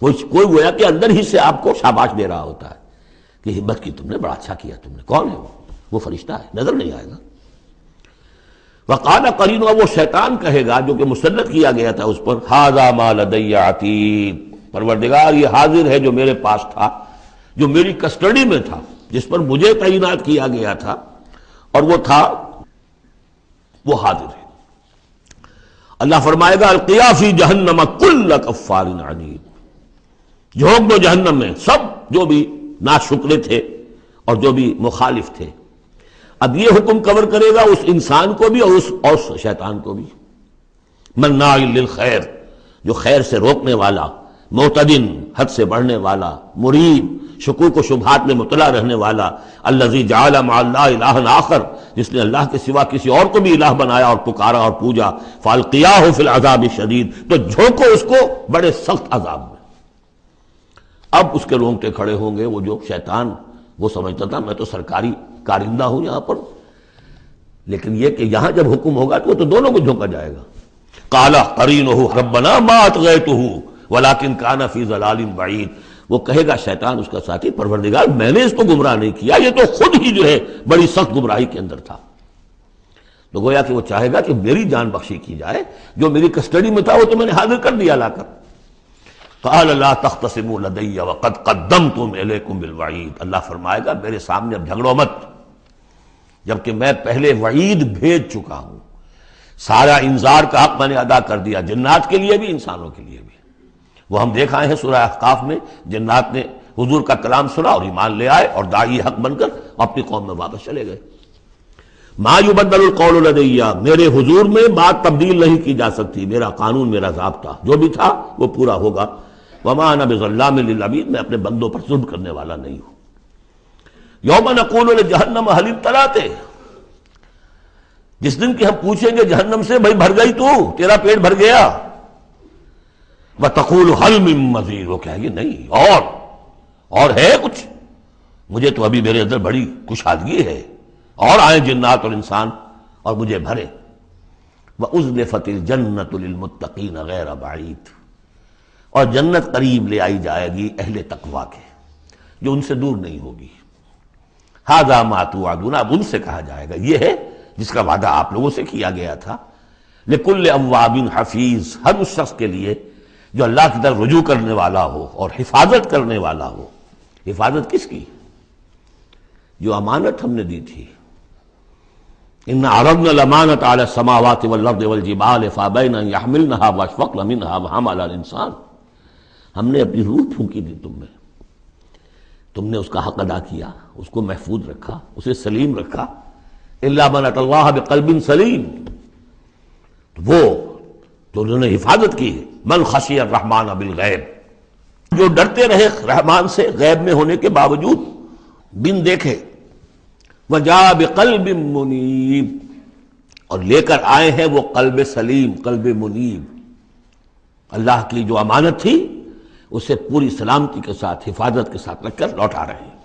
[SPEAKER 2] کوئی گویا کہ اندر ہی سے آپ کو شاباش دے رہا ہوتا ہے کہ ہمت کی تم نے، بڑا اچھا کیا تم نے۔ کون ہے وہ فرشتہ ہے، نظر نہیں آئے گا۔ وقال قرین، وہ شیطان کہے گا جو کہ مسلط کیا گیا تھا اس پر، ھذا ما لدی عتید، پروردگار یہ حاضر ہے جو میرے پاس تھا، جو میری کسٹڈی میں تھا، جس پر مجھے تعینات کیا گیا تھا، اور وہ تھا، وہ حاضر ہے۔ اللہ فرمائے گا القیا فی جہنم کل کفار عنید، جھونک دو جہنم میں سب جو بھی ناشکرے تھے اور جو بھی مخالف تھے۔ اب یہ حکم کور کرے گا اس انسان کو بھی اور اس شیطان کو بھی۔ مناع للخیر، جو خیر سے روکنے والا، معتدن، حد سے بڑھنے والا، مریب، شکوک و شبہات میں مبتلا رہنے والا، الذی جعل مع اللہ الہا آخر، جس نے اللہ کے سوا کسی اور کو بھی الہ بنایا اور پکارا اور پوجا، فالقیاہ فی العذاب الشدید، تو جھونکو اس کو بڑے سخت عذاب میں۔ اب اس کے رونگٹے کھڑے ہوں گے، وہ جو شیطان، وہ سمجھتا تھا میں تو سرکاری کارندہ ہوں یہاں پر، لیکن یہ کہ یہاں جب حکم ہوگا تو وہ تو دونوں کو جھونکا جائے گا۔ قال قرینہ ربنا ما اطغیتہ ولکن کان فی ضلال بعید، وہ کہے گا شیطان اس کا ساتھی، پروردگار میں نے اس کو گمراہ نہیں کیا، یہ تو خود ہی جو ہے بڑی سخت گمراہی کے اندر تھا۔ تو گویا کہ وہ چاہے گا کہ میری جان بخشی کی جائے، جو میری کسٹڈی میں تھا وہ تو میں نے حاضر کر دیا لا کر۔ قال لا تختصموا لدی وقد قدمتم الیکم بالوعید، اللہ فرمائے گا میرے سامنے اب جھگڑو مت، جبکہ میں پہلے وعید بھیج چکا ہوں، سارا انذار کا حق میں نے ادا کر دیا، جنات کے لیے بھی انسانوں کے لیے بھی۔ وہ ہم دیکھ آئے ہیں سورہ احقاف میں، جنات نے حضور کا کلام سنا اور ایمان لے آئے اور داعی حق بن کر اپنی قوم میں واپس چلے گئے۔ ما یبدل القول لدی، میرے حضور میں بات تبدیل نہیں کی جا سکتی، میرا قانون، میرا ضابطہ جو بھی تھا وہ پورا ہوگا۔ وما انا بظلام للعبید، میں اپنے بندوں پر ظلم کرنے والا نہیں ہوں۔ یوم نقول لجہنم هل امتلأت، جس دن کہ ہم پوچھیں گے جہنم سے بھائی بھر گئی تو، تیرا پیٹ بھر گیا؟ وتقول هل من مزید، وہ کہے گی نہیں اور ہے کچھ، مجھے تو ابھی میرے اندر بڑی کشادگی ہے، اور آئیں جنات اور انسان اور مجھے بھرے۔ وَأُزْلِفَتِ الْجَنَّةُ لِلْمُتَّقِينَ غَيْرَ بَعِيدٍ، اور جنت قریب لے آئی جائے گی اہل تقویٰ کے، جو ان سے دور نہیں ہوگی۔ هَذَا مَا تُوعَدُونَ، اب ان سے کہا جائے گا یہ ہے جس کا وعدہ آپ لوگوں سے کیا گیا تھا۔ لِكُلِّ أَوَّابٍ حَفِيظٍ، ہر اس شخص کے لیے جو اللہ کی طرف رجوع کرنے والا ہو اور حفاظت کرنے والا ہو۔ حفاظت کس کی؟ جو امانت ہم نے دی تھی۔ إِنَّ عَرَضْنَا الْأَمَانَةَ عَلَى السَّمَاوَاتِ وَالْأَرْضِ وَالْجِبَالِ فَأَبَيْنَ أَن يَحْمِلْنَهَا وَأَشْفَقْنَ مِنْهَا وَحَمَلَهَا الْإِنسَانُ، ہم نے اپنی روح پھونکی دی تم میں، تم نے اس کا حق ادا کیا، اس کو محفوظ رکھا، اسے سلیم رکھا۔ إِلَّا مَنْ أَتَى اللَّهَ بِقَلْبٍ سَلِيمٍ، وہ تو انہوں نے حفاظت کی۔ مَنْ خَشِيَ الرَّحْمَنَ بِالْغَيْبِ، جو ڈرتے رہے رحمان سے غیب میں ہونے کے باوجود، بن دیکھے۔ وَجَاءَ بِقَلْبٍ مُنِيبٍ، اور لے کر آئے ہیں وہ قلب سلیم، قلب منیب، اللہ کی جو امانت تھی اسے پوری سلامتی کے ساتھ، حفاظت کے ساتھ رکھ کر لوٹا رہے ہیں۔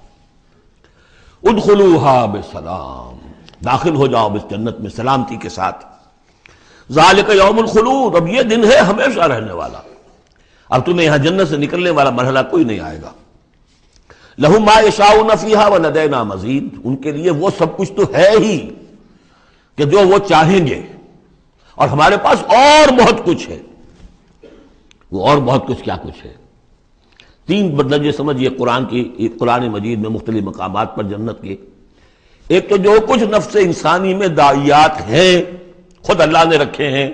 [SPEAKER 2] ادخلوها بسلام، داخل ہو جاؤ اس جنت میں سلامتی کے ساتھ۔ ذالک یوم الخلود، اب یہ دن ہے ہمیشہ رہنے والا، اب تمہیں یہاں جنت سے نکلنے والا مرحلہ کوئی نہیں آئے گا۔ لہم ما یشاؤون فیہا ولدینا مزید، ان کے لیے وہ سب کچھ تو ہے ہی کہ جو وہ چاہیں گے، اور ہمارے پاس اور بہت کچھ ہے۔ وہ اور بہت کچھ کیا کچھ ہے؟ تین درجے سمجھیے قرآن مجید میں مختلف مقامات پر جنت کے۔ ایک تو جو کچھ نفس انسانی میں داعیات ہیں خود اللہ نے رکھے ہیں،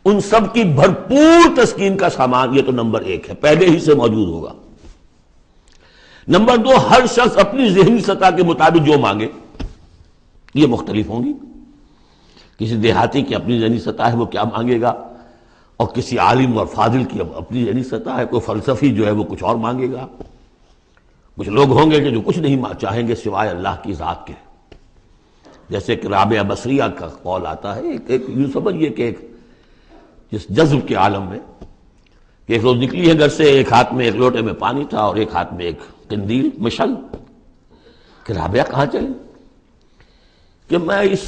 [SPEAKER 2] ان سب کی بھرپور تسکین کا سامان، یہ تو نمبر ایک ہے، پہلے ہی سے موجود ہوگا۔ نمبر دو، ہر شخص اپنی ذہنی سطح کے مطابق جو مانگے، یہ مختلف ہوں گی۔ کسی دیہاتی کی اپنی ذہنی سطح ہے، وہ کیا مانگے گا، اور کسی عالم اور فاضل کی اپنی ذہنی سطح ہے، کوئی فلسفی جو ہے وہ کچھ اور مانگے گا۔ کچھ لوگ ہوں گے کہ جو کچھ نہیں چاہیں گے سوائے اللہ کی ذات کے، جیسے کہ رابعہ بصریہ کا قول آتا ہے، ایک یوں سمجھیے کہ ایک جس جذب کے عالم میں کہ ایک روز نکلی ہے گھر سے، ایک ہاتھ میں ایک لوٹے میں پانی تھا اور ایک ہاتھ میں ایک قندیل، مشل، کہ رابعہ کہاں چلے؟ کہ میں اس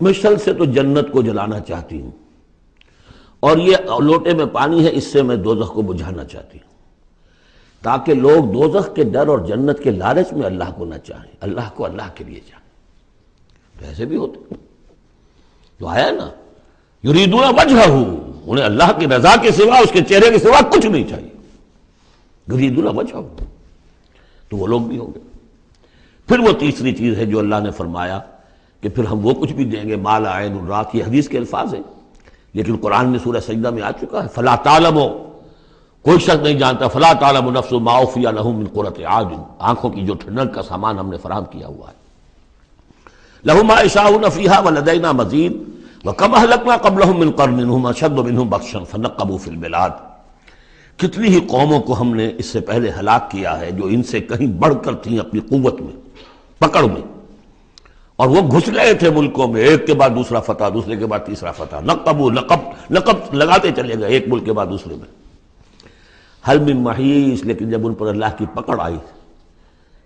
[SPEAKER 2] مشل سے تو جنت کو جلانا چاہتی ہوں، اور یہ لوٹے میں پانی ہے، اس سے میں دوزخ کو بجھانا چاہتی ہوں، تاکہ لوگ دوزخ کے ڈر اور جنت کے لالچ میں اللہ کو نہ چاہیں، اللہ کو اللہ کے لیے چاہیں۔ تو ایسے بھی ہوتے جو آیا نا، یریدون وجہہ، انہیں اللہ کی رضا کے سوا، اس کے چہرے کے سوا کچھ نہیں چاہیے، یریدون وجہہ، تو وہ لوگ بھی ہوں گے۔ پھر وہ تیسری چیز ہے جو اللہ نے فرمایا کہ پھر ہم وہ کچھ بھی دیں گے، ما لا عین رات، یہ حدیث کے الفاظ ہیں لیکن قرآن میں سورہ سجدہ میں آ چکا ہے، فلا تعلم، کوئی شخص نہیں جانتا، فلا تعلم نفس ما اخفی لهم من قرۃ اعین، آنکھوں کی جو ٹھنڈک کا سامان ہم نے فراہم کیا ہوا ہے۔ لهم ما یشاؤون فیہا ولدینا مزید، وکم اہلکنا قبلہم من قرن هم اشد منہم بطشا فنقبوا فی البلاد، کتنی ہی قوموں کو ہم نے اس سے پہلے ہلاک کیا ہے جو ان سے کہیں بڑھ کر تھیں اپنی قوت میں، پکڑ میں، اور وہ گھس گئے تھے ملکوں میں، ایک کے بعد دوسرا فتح، دوسرے کے بعد تیسرا فتح، لقب لگاتے چلے گئے ایک ملک کے بعد دوسرے میں۔ حل من محیص، لیکن جب ان پر اللہ کی پکڑ آئی،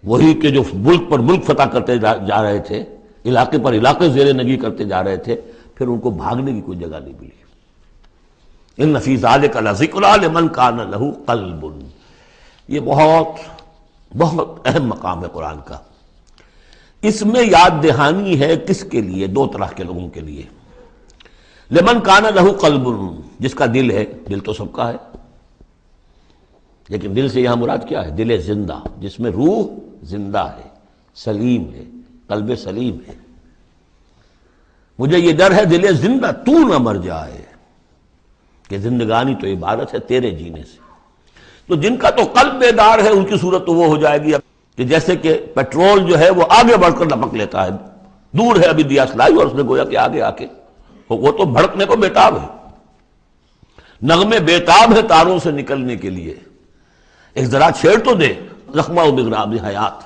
[SPEAKER 2] وہی کہ جو ملک پر ملک فتح کرتے جا رہے تھے، علاقے پر علاقے زیر نگی کرتے جا رہے تھے، پھر ان کو بھاگنے کی کوئی جگہ نہیں ملی۔ ان فی ذلک لذکری لمن کان لہ قلب، یہ بہت بہت اہم مقام ہے قرآن کا۔ اس میں یاد دہانی ہے کس کے لیے؟ دو طرح کے لوگوں کے لیے۔ لمن کان لہ قلب، جس کا دل ہے، دل تو سب کا ہے، لیکن دل سے یہاں مراد کیا ہے؟ دل زندہ، جس میں روح زندہ ہے، سلیم ہے، قلب سلیم ہے۔ مجھے یہ ڈر ہے دل زندہ تو نہ مر جائے، کہ زندگانی تو عبارت ہے تیرے جینے سے۔ تو جن کا تو قلب بیدار ہے ان کی صورت تو وہ ہو جائے گی کہ جیسے کہ پیٹرول جو ہے وہ آگے بڑھ کر لپک لیتا ہے دور ہے ابھی دیا سلائی، اور اس نے گویا کہ آگے آ کے وہ تو بھڑکنے کو بیتاب ہے، نغمے بیتاب ہے تاروں سے نکلنے کے لیے، ایک ذرا چھیڑ تو دے زخمہ و بغراب حیات۔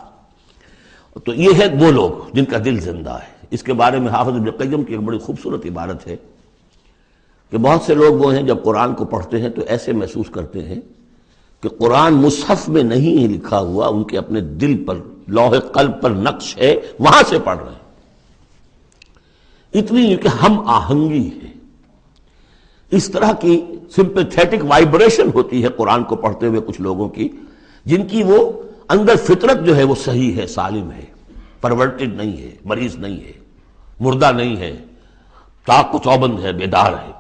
[SPEAKER 2] تو یہ ہے وہ لوگ جن کا دل زندہ ہے۔ اس کے بارے میں حافظ ابن قیم کی ایک بڑی خوبصورت عبارت ہے کہ بہت سے لوگ وہ ہیں جب قرآن کو پڑھتے ہیں تو ایسے محسوس کرتے ہیں کہ قرآن مصحف میں نہیں لکھا ہوا، ان کے اپنے دل پر لوح قلب پر نقش ہے، وہاں سے پڑھ رہے ہیں۔ اتنی کہ ہم آہنگی ہے، اس طرح کی سمپیتھیٹک وائبریشن ہوتی ہے قرآن کو پڑھتے ہوئے کچھ لوگوں کی، جن کی وہ اندر فطرت جو ہے وہ صحیح ہے، سالم ہے، پرورٹڈ نہیں ہے، مریض نہیں ہے، مردہ نہیں ہے، تاق و چوبند ہے، بیدار ہے۔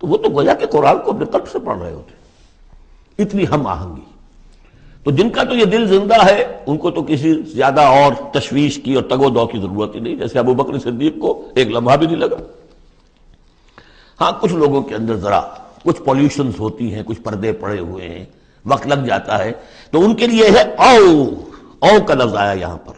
[SPEAKER 2] تو وہ تو گویا کہ قرآن کو اپنے قلب سے پڑھ رہے ہوتے، اتنی ہم آہنگی۔ تو جن کا تو یہ دل زندہ ہے ان کو تو کسی زیادہ اور تشویش کی اور تگ و دو کی ضرورت ہی نہیں، جیسے ابو بکر صدیق کو ایک لمحہ بھی نہیں لگا۔ ہاں کچھ لوگوں کے اندر ذرا کچھ پولیوشنز ہوتی ہیں، کچھ پردے پڑے ہوئے ہیں، وقت لگ جاتا ہے، تو ان کے لیے ہے او کا لفظ آیا یہاں پر،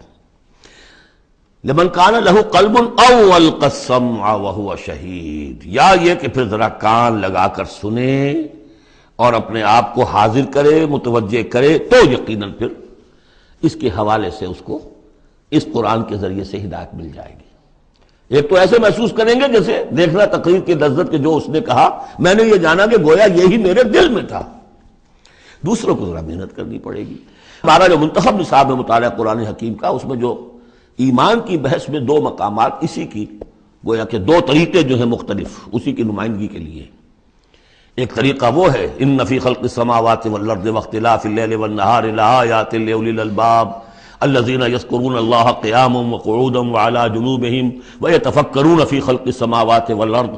[SPEAKER 2] لمن کان لہ قلب او القى السمع وهو شہید، یا یہ کہ پھر ذرا کان لگا کر سنے اور اپنے آپ کو حاضر کرے، متوجہ کرے، تو یقیناً پھر اس کے حوالے سے اس کو اس قرآن کے ذریعے سے ہدایت مل جائے گی۔ ایک تو ایسے محسوس کریں گے جیسے دیکھنا تقریر کی لذت کے جو اس نے کہا میں نے یہ جانا کہ گویا یہی میرے دل میں تھا۔ دوسروں کو ذرا محنت کرنی پڑے گی۔ ہمارا جو منتخب نصاب ہے مطالعہ قرآن حکیم کا، اس میں جو ایمان کی بحث میں دو مقامات اسی کی گویا کہ دو طریقے جو ہیں مختلف اسی کی نمائندگی کے لیے، ایک طریقہ وہ ہے ان فی خلق السماوات والارض واختلاف اللیل والنہار لآیات لأولی الالباب الذین یذکرون اللہ قیاما وقعودا وعلی جنوبہم ویتفکرون فی خلق السماوات والارض،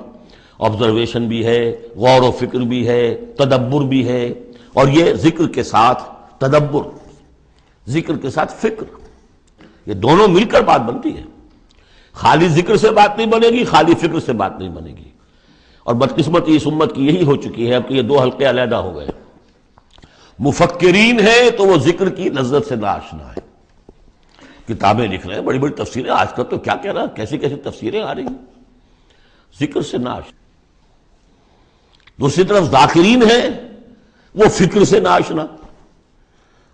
[SPEAKER 2] آبزرویشن بھی ہے، غور و فکر بھی ہے، تدبر بھی ہے، اور یہ ذکر کے ساتھ تدبر، ذکر کے ساتھ فکر، یہ دونوں مل کر بات بنتی ہے۔ خالی ذکر سے بات نہیں بنے گی، خالی فکر سے بات نہیں بنے گی، اور بدقسمتی اس امت کی یہی ہو چکی ہے اب کہ یہ دو حلقے علیحدہ ہو گئے۔ مفکرین ہیں تو وہ ذکر کی لذت سے ناآشنا ہے، کتابیں لکھ رہے ہیں، بڑی بڑی تفسیریں، آج کل تو کیا کہہ رہا ہے، کیسی کیسی تفسیریں آ رہی ہیں، ذکر سے ناآشنا۔ دوسری طرف ذاکرین ہیں وہ فکر سے ناآشنا،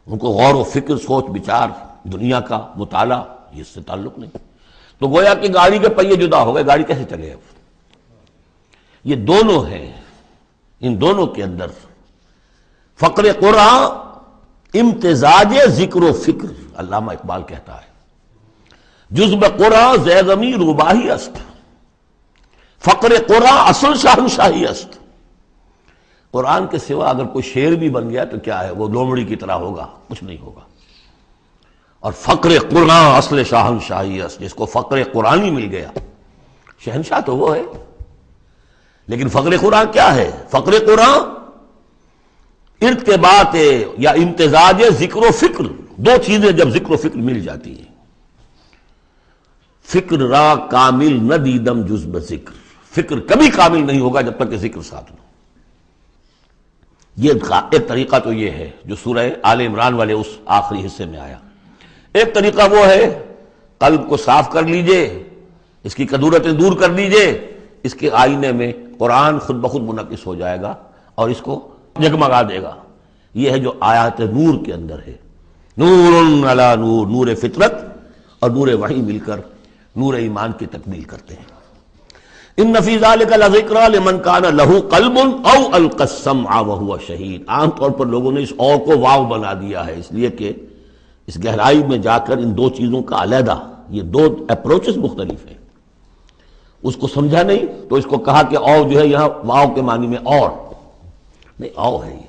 [SPEAKER 2] ان کو غور و فکر، سوچ بچار، دنیا کا مطالعہ یہ اس سے تعلق نہیں۔ تو گویا کہ گاڑی کے پہیے جدا ہو گئے، گاڑی کیسے چلے اب؟ یہ دونوں ہیں، ان دونوں کے اندر فقر قرآن امتزاج ذکر و فکر، علامہ اقبال کہتا ہے جزب قرآن زیغمی روباہی است، فقر قرآن اصل شاہنشاہی است۔ قرآن کے سوا اگر کوئی شعر بھی بن گیا تو کیا ہے، وہ لومڑی کی طرح ہوگا، کچھ نہیں ہوگا۔ اور فقر قرآن اصل شاہنشاہی است، جس کو فقر قرآنی مل گیا، شہنشاہ تو وہ ہے۔ لیکن فقر قرآن کیا ہے؟ فقر قرآن ارتباط یا امتزاج ذکر و فکر، دو چیزیں جب ذکر و فکر مل جاتی ہیں۔ فکر را کامل نہ دیدم جز بذکر، فکر کبھی کامل نہیں ہوگا جب تک کہ ذکر ساتھ نہ۔ یہ ایک طریقہ تو یہ ہے جو سورہ آل عمران والے اس آخری حصے میں آیا۔ ایک طریقہ وہ ہے قلب کو صاف کر لیجئے، اس کی کدورتیں دور کر دیجئے، اس کے آئینے میں قرآن خود بخود منعکس ہو جائے گا اور اس کو جگمگا دے گا۔ یہ ہے جو آیات نور کے اندر ہے، نور علی نور، نور فطرت اور نور وحی مل کر نور ایمان کی تکمیل کرتے ہیں۔ ان فی ذلک لذکری لمن کان لہ قلب او القی السمع وہو شہید۔ عام طور پر لوگوں نے اس او کو واو بنا دیا ہے، اس لیے کہ اس گہرائی میں جا کر ان دو چیزوں کا علیحدہ، یہ دو اپروچز مختلف ہیں، اس کو سمجھا نہیں تو اس کو کہا کہ او جو ہے یہاں واو کے معنی میں اور نہیں، او ہے یہ۔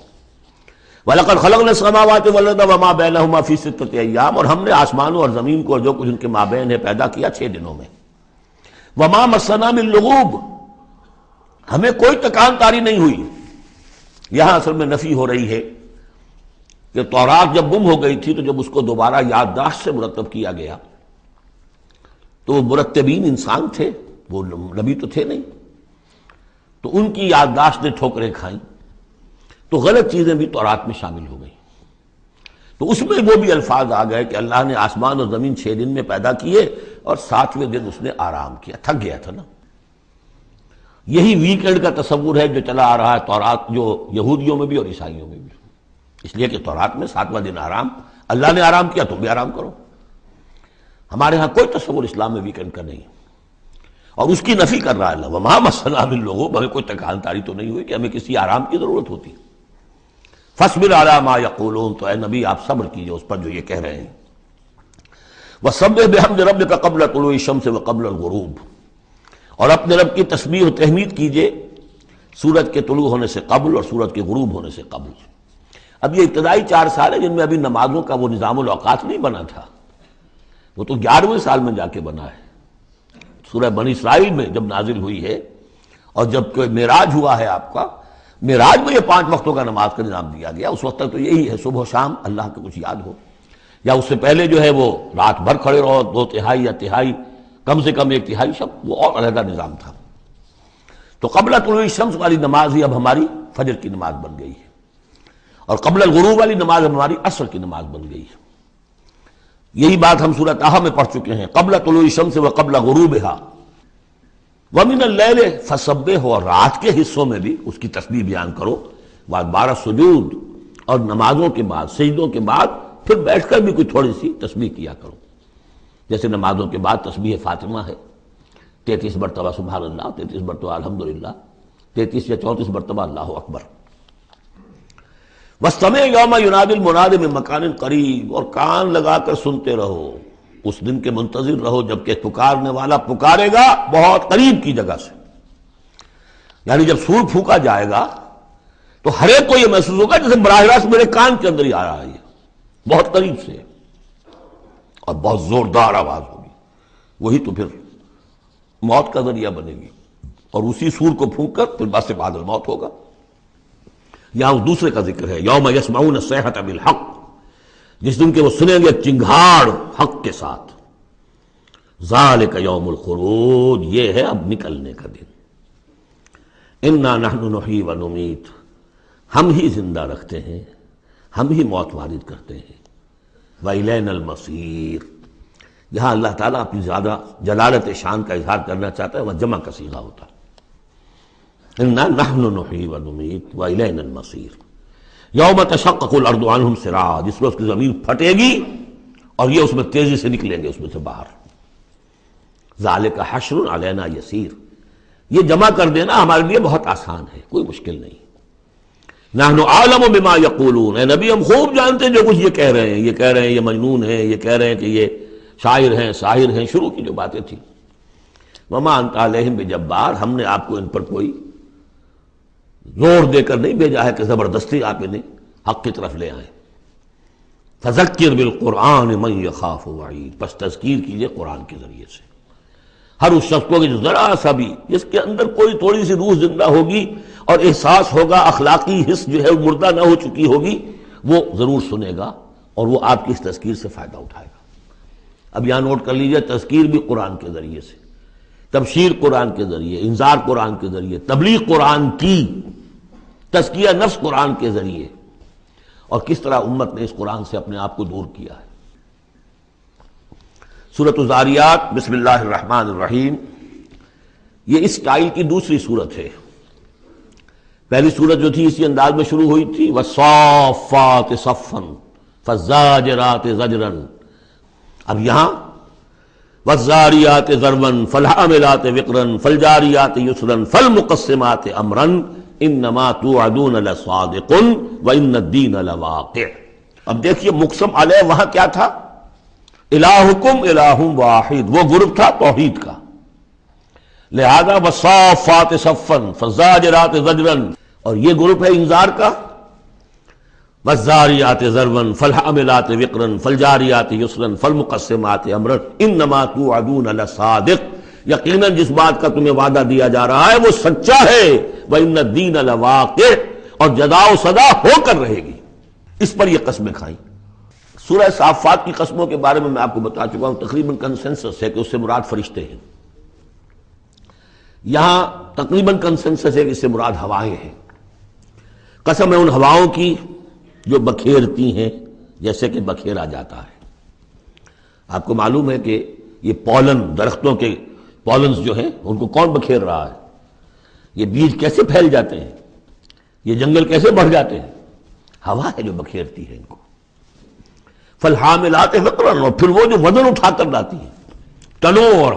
[SPEAKER 2] وَلَقَدْ خَلَقْنَا السَّمَاوَاتِ وَالْأَرْضَ وَمَا بَيْنَهُمَا فِي سِتَّةِ أَيَّامٍ، اور ہم نے آسمانوں اور زمین کو اور جو کچھ ان کے مابین ہے پیدا کیا 6 دنوں میں۔ وَمَا مَسَّنَا مِن لُغُوبٍ، ہمیں کوئی تکان تاری نہیں ہوئی۔ یہاں اصل میں نفی ہو رہی ہے کہ تورات جب گم ہو گئی تھی تو جب اس کو دوبارہ یادداشت سے مرتب کیا گیا تو وہ مرتبین انسان تھے، وہ نبی تو تھے نہیں، تو ان کی یادداشت نے ٹھوکریں کھائیں، تو غلط چیزیں بھی تورات میں شامل ہو گئیں۔ تو اس میں وہ بھی الفاظ آ گئے کہ اللہ نے آسمان اور زمین 6 دن میں پیدا کیے اور 7ویں دن اس نے آرام کیا، تھک گیا تھا نا۔ یہی ویکینڈ کا تصور ہے جو چلا آ رہا ہے تورات، جو یہودیوں میں بھی اور عیسائیوں میں بھی، اس لیے کہ تورات میں 7واں دن آرام، اللہ نے آرام کیا تم بھی آرام کرو۔ ہمارے ہاں کوئی تصور اسلام میں ویکینڈ کا نہیں، اور اس کی نفی کر رہا ہے اللہ، وما مسنا من لغوب، ہمیں کوئی تکان تاری تو نہیں ہوئی کہ ہمیں کسی آرام کی ضرورت ہوتی۔ فاصبر علی ما یقولون، تو اے نبی آپ صبر کیجئے اس پر جو یہ کہہ رہے ہیں۔ وسبح بحمد ربک قبل طلوع الشمس وقبل الغروب، اور اپنے رب کی تسبیح و تحمید کیجئے سورج کے طلوع ہونے سے قبل اور سورج کے غروب ہونے سے قبل۔ اب یہ ابتدائی 4 سال ہے جن میں ابھی نمازوں کا وہ نظام الاوقات نہیں بنا تھا، وہ تو 11ویں سال میں جا کے بنا ہے۔ سورہ بنی اسرائیل میں جب نازل ہوئی ہے اور جب کوئی معراج ہوا ہے آپ کا، معراج میں یہ 5 وقتوں کا نماز کا نظام دیا گیا۔ اس وقت تک تو یہی ہے صبح و شام اللہ کا کچھ یاد ہو، یا اس سے پہلے جو ہے وہ رات بھر کھڑے رہو 2/3 یا تہائی، کم سے کم 1/3 شب، وہ اور علیحدہ نظام تھا۔ تو قبل طلوع الشمس والی نماز ہی اب ہماری فجر کی نماز بن گئی ہے، اور قبل الغروب والی نماز ہماری عصر کی نماز بن گئی ہے۔ یہی بات ہم سورہ طٰہٰ میں پڑھ چکے ہیں، قبل طلوع الشمس وقبل غروبها ومن اللیل فسبح، اور رات کے حصوں میں بھی اس کی تسبیح بیان کرو، بعد 12 سجود اور نمازوں کے بعد سجدوں کے بعد پھر بیٹھ کر بھی کوئی تھوڑی سی تسبیح کیا کرو، جیسے نمازوں کے بعد تسبیح فاطمہ ہے 33 مرتبہ سبحان اللہ، 33 مرتبہ الحمدللہ، 33 یا 34 مرتبہ اللہ اکبر۔ وَاسْتَمِعْ يَوْمَ يُنَادِ الْمُنَادِ مِن مَّكَانٍ قَرِيبٍ، اور کان لگا کر سنتے رہو، اس دن کے منتظر رہو جبکہ پکارنے والا پکارے گا بہت قریب کی جگہ سے۔ یعنی جب سور پھونکا جائے گا تو ہر ایک کو یہ محسوس ہوگا جیسے براہ راست میرے کان کے اندر ہی آ رہا ہے، یہ بہت قریب سے اور بہت زوردار آواز ہوگی، وہی تو پھر موت کا ذریعہ بنے گی، اور اسی سور کو پھونک کر پھر بس بعد الموت ہوگا۔ یہاں اس دوسرے کا ذکر ہے، یوم یسمعون الصیحۃ بالحق، جس دن کے وہ سنیں گے چنگھاڑ حق کے ساتھ۔ ذالک یوم الخروج، یہ ہے اب نکلنے کا دن۔ انا نحن نحیی و نمیت، ہم ہی زندہ رکھتے ہیں، ہم ہی موت وارد کرتے ہیں۔ وإلینا المصیر، یہاں اللہ تعالیٰ اپنی زیادہ جلالت شان کا اظہار کرنا چاہتا ہے، وہ جمع کا صیغہ ہوتا ہے۔ انا نحن نحیی و نمیت وإلینا المصیر، یوم تشقق الارض عنہم سراعا، جس روز کی زمین پھٹے گی اور یہ اس میں تیزی سے نکلیں گے اس میں سے باہر۔ ذالک حشر علینا یسیر، یہ جمع کر دینا ہمارے لیے بہت آسان ہے، کوئی مشکل نہیں۔ نحن اعلم بما یقولون، اے نبی ہم خوب جانتے ہیں جو کچھ یہ کہہ رہے ہیں، یہ کہہ رہے ہیں یہ مجنون ہیں، یہ کہہ رہے ہیں کہ یہ شاعر ہیں ساحر ہیں، شروع کی جو باتیں تھیں۔ وما انت علیہم بجبار، ہم نے آپ کو ان پر کوئی زور دے کر نہیں بھیجا ہے کہ زبردستی آپ انہیں حق کی طرف لے آئیں۔ فذکر بالقرآن من یخاف وعید، پس تذکیر کیجئے قرآن کے ذریعے سے ہر اس شخص کو کہ جو ذرا سا بھی جس کے اندر کوئی تھوڑی سی روح زندہ ہوگی اور احساس ہوگا، اخلاقی حس جو ہے مردہ نہ ہو چکی ہوگی، وہ ضرور سنے گا اور وہ آپ کی اس تذکیر سے فائدہ اٹھائے گا۔ اب یہاں نوٹ کر لیجئے، تذکیر بھی قرآن کے ذریعے سے، تبشیر قرآن کے ذریعے، انذار قرآن کے ذریعے، تبلیغ قرآن کی، تزکیہ نفس قرآن کے ذریعے، اور کس طرح امت نے اس قرآن سے اپنے آپ کو دور کیا ہے۔ سورۃ الذاریات، بسم اللہ الرحمن الرحیم، یہ اس سٹائل کی دوسری صورت ہے۔ پہلی صورت جو تھی اسی انداز میں شروع ہوئی تھی، والصافات صفا فالزاجرات زجرا، اب یہاں والذاریات ذروا فالحاملات وقرا فالجاریات یسرا فالمقسمات امرا انما توعدون لصادق وان الدین لواقع۔ اب دیکھیے مقسم علیہ وہاں کیا تھا؟ الہکم الہ واحد، وہ گروپ تھا توحید کا، لہذا والصافات صفا فالزاجرات زجرا، اور یہ گروپ ہے انذار کا، والذاریات ذروا فالحاملات وقرا فالجاریات یسرا فالمقسمات امرا انما توعدون لصادق، یقیناً جس بات کا تمہیں وعدہ دیا جا رہا ہے وہ سچا ہے، وَإِنَّ الدِّينَ لَوَاقِعٌ، اور جزا و سزا ہو کر رہے گی۔ اس پر یہ قسمیں کھائیں۔ سورہ صافات کی قسموں کے بارے میں آپ کو بتا چکا ہوں، تقریباً کنسنسس ہے کہ اس سے مراد فرشتے ہیں۔ یہاں تقریباً کنسنسس ہے کہ اس سے مراد ہوائیں ہیں۔ قسم ہے ان ہواؤں کی جو بکھیرتی ہیں جیسے کہ بکھیرا جاتا ہے۔ آپ کو معلوم ہے کہ یہ پولن، درختوں کے پولنز جو ہیں ان کو کون بکھیر رہا ہے؟ یہ بیج کیسے پھیل جاتے ہیں؟ یہ جنگل کیسے بڑھ جاتے ہیں؟ ہوا ہے جو بکھیرتی ہے ان کو۔ فالحاملات وقرا، اور پھر وہ جو وزن اٹھا کر لاتی ہیں، ٹنوں اور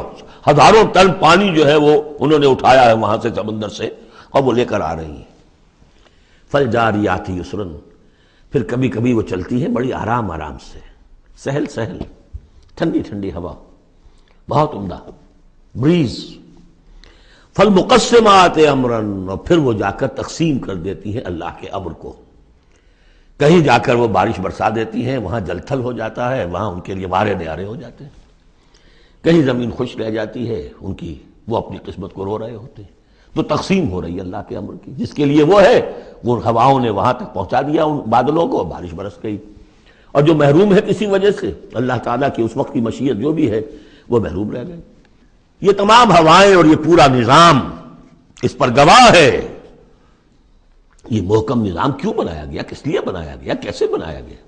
[SPEAKER 2] ہزاروں ٹن پانی جو ہے وہ انہوں نے اٹھایا ہے وہاں سے سمندر سے، اور وہ لے کر آ رہی ہیں۔ فالجاریات یسرا، پھر کبھی کبھی وہ چلتی ہیں بڑی آرام آرام سے، سہل سہل، ٹھنڈی ٹھنڈی ہوا، بہت عمدہ بریز۔ فالمقسمات امرا، اور پھر وہ جا کر تقسیم کر دیتی ہیں اللہ کے امر کو، کہیں جا کر وہ بارش برسا دیتی ہیں، وہاں جل تھل ہو جاتا ہے، وہاں ان کے لیے وارے نیارے ہو جاتے ہیں، کہیں زمین خشک رہ جاتی ہے ان کی، وہ اپنی قسمت کو رو رہے ہوتے ہیں۔ تو تقسیم ہو رہی ہے اللہ کے امر کی، جس کے لیے وہ ہے وہ ہواؤں نے وہاں تک پہنچا دیا ان بادلوں کو، بارش برس گئی، اور جو محروم ہے کسی وجہ سے اللہ تعالیٰ کی اس وقت کی مشیت جو بھی ہے وہ محروم رہ گئے۔ یہ تمام ہوائیں اور یہ پورا نظام اس پر گواہ ہے۔ یہ محکم نظام کیوں بنایا گیا، کس لیے بنایا گیا، کیسے بنایا گیا،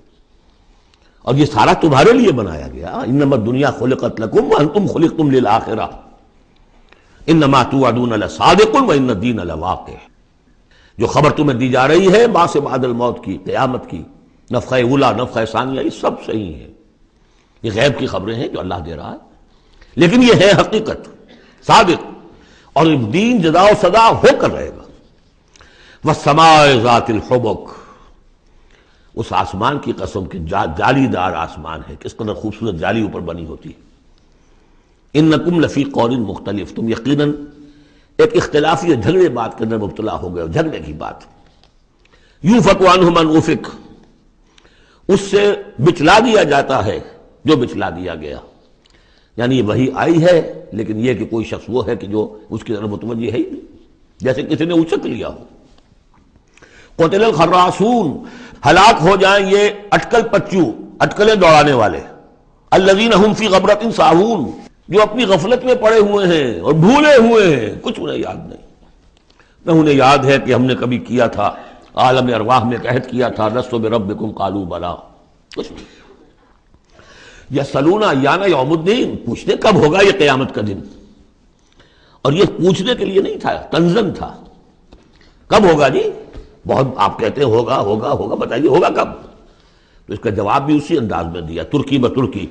[SPEAKER 2] اور یہ سارا تمہارے لیے بنایا گیا۔ انما الدنیا خلقت لکم وانتم خلقتم للآخرہ انما توعدون لصادق وان الدین لواقع۔ جو خبر تمہیں دی جا رہی ہے بعث بعد الموت کی، قیامت کی، نفخہ اولا، نفخہ ثانیہ، یہ سب صحیح ہے، یہ غیب کی خبریں ہیں جو اللہ دے رہا ہے، لیکن یہ ہے حقیقت، صادق، اور دین جزا و سزا ہو کر رہے گا۔ والسماء ذات الحبک، اس آسمان کی قسم کہ جالی دار آسمان ہے، کس قدر خوبصورت جالی اوپر بنی ہوتی ہے۔ انکم لفی قول مختلف، تم یقیناً ایک اختلافی اور جھگڑے بات کے اندر مبتلا ہو گئے، جھگڑے کی بات۔ یوفک عنہ من افک، اس سے بچلا دیا جاتا ہے جو بچلا دیا گیا، یعنی یہ وحی آئی ہے لیکن یہ کہ کوئی شخص وہ ہے کہ جو اس کی طرف متوجہ ہے ہی نہیں، جیسے کسی نے اچک لیا ہو۔ قتل الخراصون، ہلاک ہو جائیں یہ اٹکل پچو، اٹکلیں دوڑانے والے، الذین هم فی غفلۃ ساہون، جو اپنی غفلت میں پڑے ہوئے ہیں اور بھولے ہوئے ہیں، کچھ انہیں یاد نہیں۔ نہ انہیں یاد ہے کہ ہم نے کبھی کیا تھا، عالم ارواح میں عہد کیا تھا، لست بربکم قالوا بلا، کچھ نہیں۔ یسألون ایان یوم الدین، پوچھتے کب ہوگا یہ قیامت کا دن، اور یہ پوچھنے کے لیے نہیں تھا، تنزن تھا، کب ہوگا جی؟ بہت آپ کہتے ہیں ہوگا ہوگا ہوگا، بتائیے ہوگا کب؟ تو اس کا جواب بھی اسی انداز میں دیا، ترکی بترکی،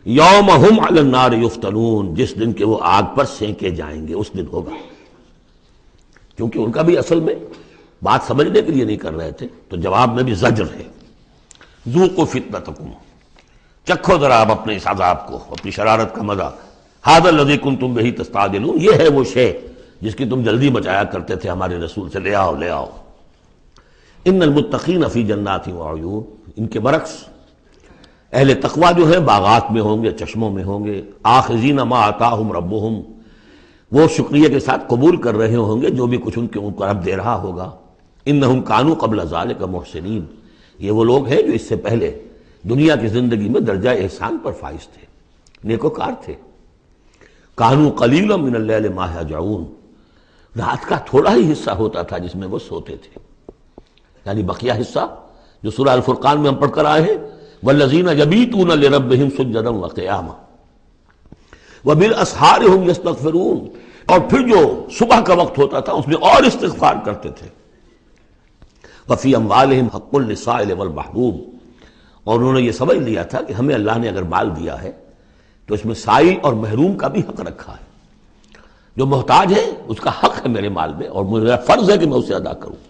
[SPEAKER 2] یوم ہم علی النار یفتنون، جس دن کے وہ آگ پر سینکے جائیں گے اس دن ہوگا، کیونکہ ان کا بھی اصل میں بات سمجھنے کے لیے نہیں کر رہے تھے، تو جواب میں بھی زجر ہے۔ ذوقوا فتنتکم، چکھو ذرا آپ اپنے اس عذاب کو، اپنی شرارت کا مزہ۔ ھذا الذی کنتم بہ تستعجلون، یہ ہے وہ شے جس کی تم جلدی مچایا کرتے تھے ہمارے رسول سے، لے آؤ لے آؤ۔ ان المتقین فی جنات وعیون، ان کے برعکس اہل تقویٰ جو ہیں باغات میں ہوں گے، چشموں میں ہوں گے، آخذین ما آتاہم ربہم، وہ شکریہ کے ساتھ قبول کر رہے ہوں گے جو بھی کچھ ان کو رب دے رہا ہوگا۔ انہم کانوا قبل ذلک محسنین، یہ وہ لوگ ہیں جو اس سے پہلے دنیا کی زندگی میں درجہ احسان پر فائز تھے، نیکوکار تھے۔ کانوا قلیلا من اللیل ما یہجعون، رات کا تھوڑا ہی حصہ ہوتا تھا جس میں وہ سوتے تھے، یعنی بقیہ حصہ جو سورہ الفرقان میں ہم پڑھ کر آئے ہیں، والذین یبیتون لربہم سجدا وقیاما وبالاسحار هم یستغفرون، اور پھر جو صبح کا وقت ہوتا تھا اس میں اور استغفار کرتے تھے۔ وفی اموالہم حق للسائل والمحروم، اور انہوں نے یہ سمجھ لیا تھا کہ ہمیں اللہ نے اگر مال دیا ہے تو اس میں سائل اور محروم کا بھی حق رکھا ہے، جو محتاج ہے اس کا حق ہے میرے مال میں، اور میرا فرض ہے کہ میں اسے ادا کروں۔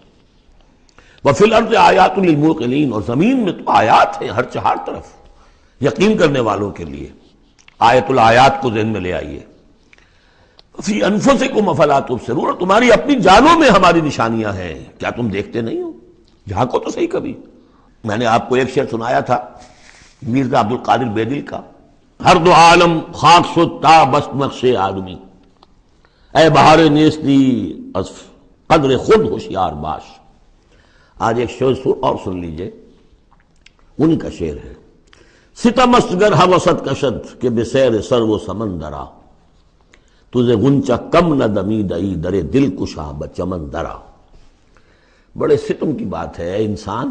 [SPEAKER 2] وفی الارض آیات للموقنین، اور زمین میں تو آیات ہیں ہر چہار طرف یقین کرنے والوں کے لیے، آیت الآیات کو ذہن میں لے آئیے۔ فی انفسکم افلا تبصرون، اور تمہاری اپنی جانوں میں ہماری نشانیاں ہیں، کیا تم دیکھتے نہیں ہو؟ جھانکو تو صحیح کبھی۔ میں نے آپ کو ایک شعر سنایا تھا میرزا عبد القادر بیدل کا، ہر دو عالم خاک شد تا بس نقش آدمی، اے بہار نیستی از قدر خود ہوشیار باش۔ آج ایک شعر اور سن لیجئے، ان کا شعر ہے، ستم است گر ہوست کشد کہ بسیر سر و سمندرا، تجھے غنچہ کم نہ دمیدئی در دل کشا بچمن درا۔ بڑے ستم کی بات ہے، اے انسان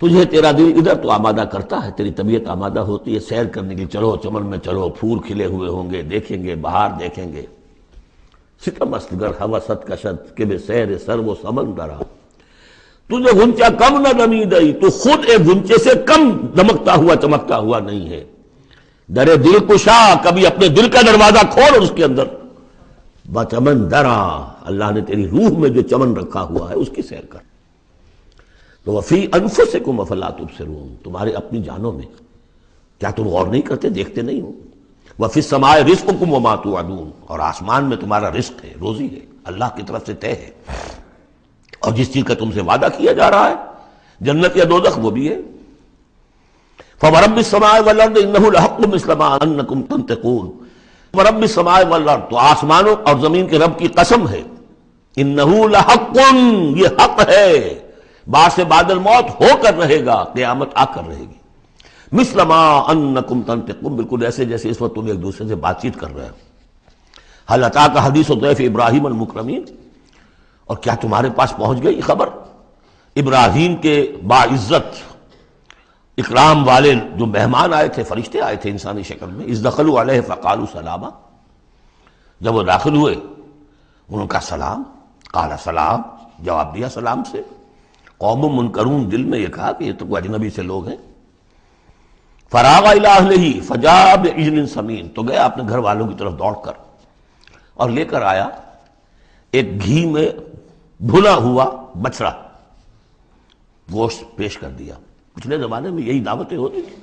[SPEAKER 2] تجھے تیرا دل ادھر تو آمادہ کرتا ہے، تیری طبیعت آمادہ ہوتی ہے سیر کرنے کی، چلو چمن میں چلو، پھول کھلے ہوئے ہوں گے، دیکھیں گے، بہار دیکھیں گے۔ ستم است گر ہوست کشد کہ بے سیر سر و سمندرا، تجھے غنچہ کم نہ دمیدئی، تو خود ایک غنچے سے کم دمکتا ہوا چمکتا ہوا نہیں ہے۔ در دل کشا، کبھی اپنے دل کا دروازہ کھول اور اس کے اندر بچمن درا، اللہ نے تیری روح میں جو چمن رکھا ہوا ہے اس کی سیر کر۔ تو وفی انفسکم افلا تبصرون، تمہارے اپنی جانوں میں کیا تم غور نہیں کرتے، دیکھتے نہیں ہو؟ وفی السماء رزقکم وما توعدون، اور آسمان میں تمہارا رزق ہے، روزی ہے، اللہ کی طرف سے طے ہے، اور جس چیز کا تم سے وعدہ کیا جا رہا ہے جنت یا دوزخ وہ بھی ہے۔ فورب السماء والارض انہ لحق مثل ما انکم تنطقون، ورب السماء والارض، تو آسمانوں اور زمین کے رب کی قسم ہے، انہ لحق، یہ حق ہے، بعد سے بادل موت ہو کر رہے گا، قیامت آ کر رہے گی، مثل ما انکم تنطقون، بالکل ایسے جیسے اس وقت تم ایک دوسرے سے بات چیت کر رہے ہو۔ هل اتاک حدیث ضیف ابراہیم المکرمین، اور کیا تمہارے پاس پہنچ گئی خبر ابراہیم کے باعزت اکرام والے جو مہمان آئے تھے، فرشتے آئے تھے انسانی شکل میں، اذ دخلوا علیہ فقالوا سلاما، جب وہ داخل ہوئے ان کا سلام، قال سلام، جواب دیا سلام سے۔ قوم منکرون، دل میں یہ کہا کہ یہ تو کوئی اجنبی سے لوگ ہیں۔ فراغ الی اہلہ فجاء بعجل سمین، تو گیا اپنے گھر والوں کی طرف دوڑ کر اور لے کر آیا ایک گھی میں بھنا ہوا بچڑا، گوشت پیش کر دیا۔ پچھلے زمانے میں یہی دعوتیں ہوتی تھی،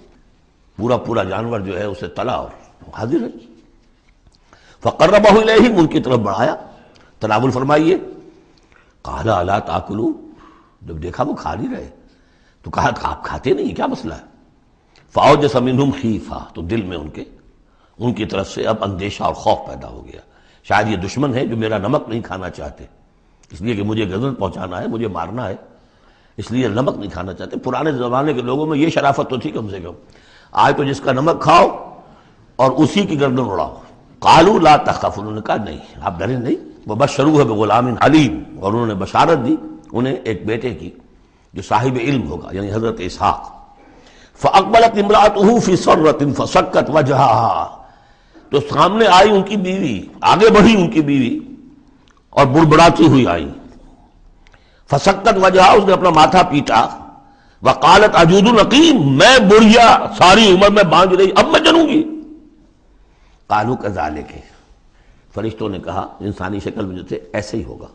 [SPEAKER 2] پورا جانور جو ہے اسے تلا اور حاضر ہے۔ فقربہ الیہم، ان کی طرف بڑھایا، تناول فرمائیے۔ قال الا تاکلون، جب دیکھا وہ کھا نہیں رہے تو کہا آپ کھاتے نہیں، کیا مسئلہ ہے؟ فاوجس منہم خیفہ، تو دل میں ان کی طرف سے اب اندیشہ اور خوف پیدا ہو گیا، شاید یہ دشمن ہے جو میرا نمک نہیں کھانا چاہتے، اس لیے کہ مجھے غزل پہنچانا ہے، مجھے مارنا ہے، اس لیے نمک نہیں کھانا چاہتے۔ پرانے زمانے کے لوگوں میں یہ شرافت تو تھی کم سے کم، آج تو جس کا نمک کھاؤ اور اسی کی گردن اڑاؤ۔ قالوا لا تخف، انہوں نے کہا نہیں آپ ڈریں نہیں، وبشروہ بغلام علیم، اور انہوں نے بشارت دی انہیں ایک بیٹے کی جو صاحب علم ہوگا، یعنی حضرت اسحاق۔ فاقبلت امرأته في سرة فسكت وجهها، تو سامنے آئی ان کی بیوی، آگے بڑھی ان کی بیوی اور بڑبڑاتی ہوئی آئی۔ فسکت وجہا، اس نے اپنا ماتھا پیٹا۔ وقالت عجوز نقیم، میں بڑھیا ساری عمر میں بانج رہی، اب میں جنوں گی۔ قالوا کذالک، فرشتوں نے کہا انسانی شکل میں جو تھے ایسے ہی ہوگا۔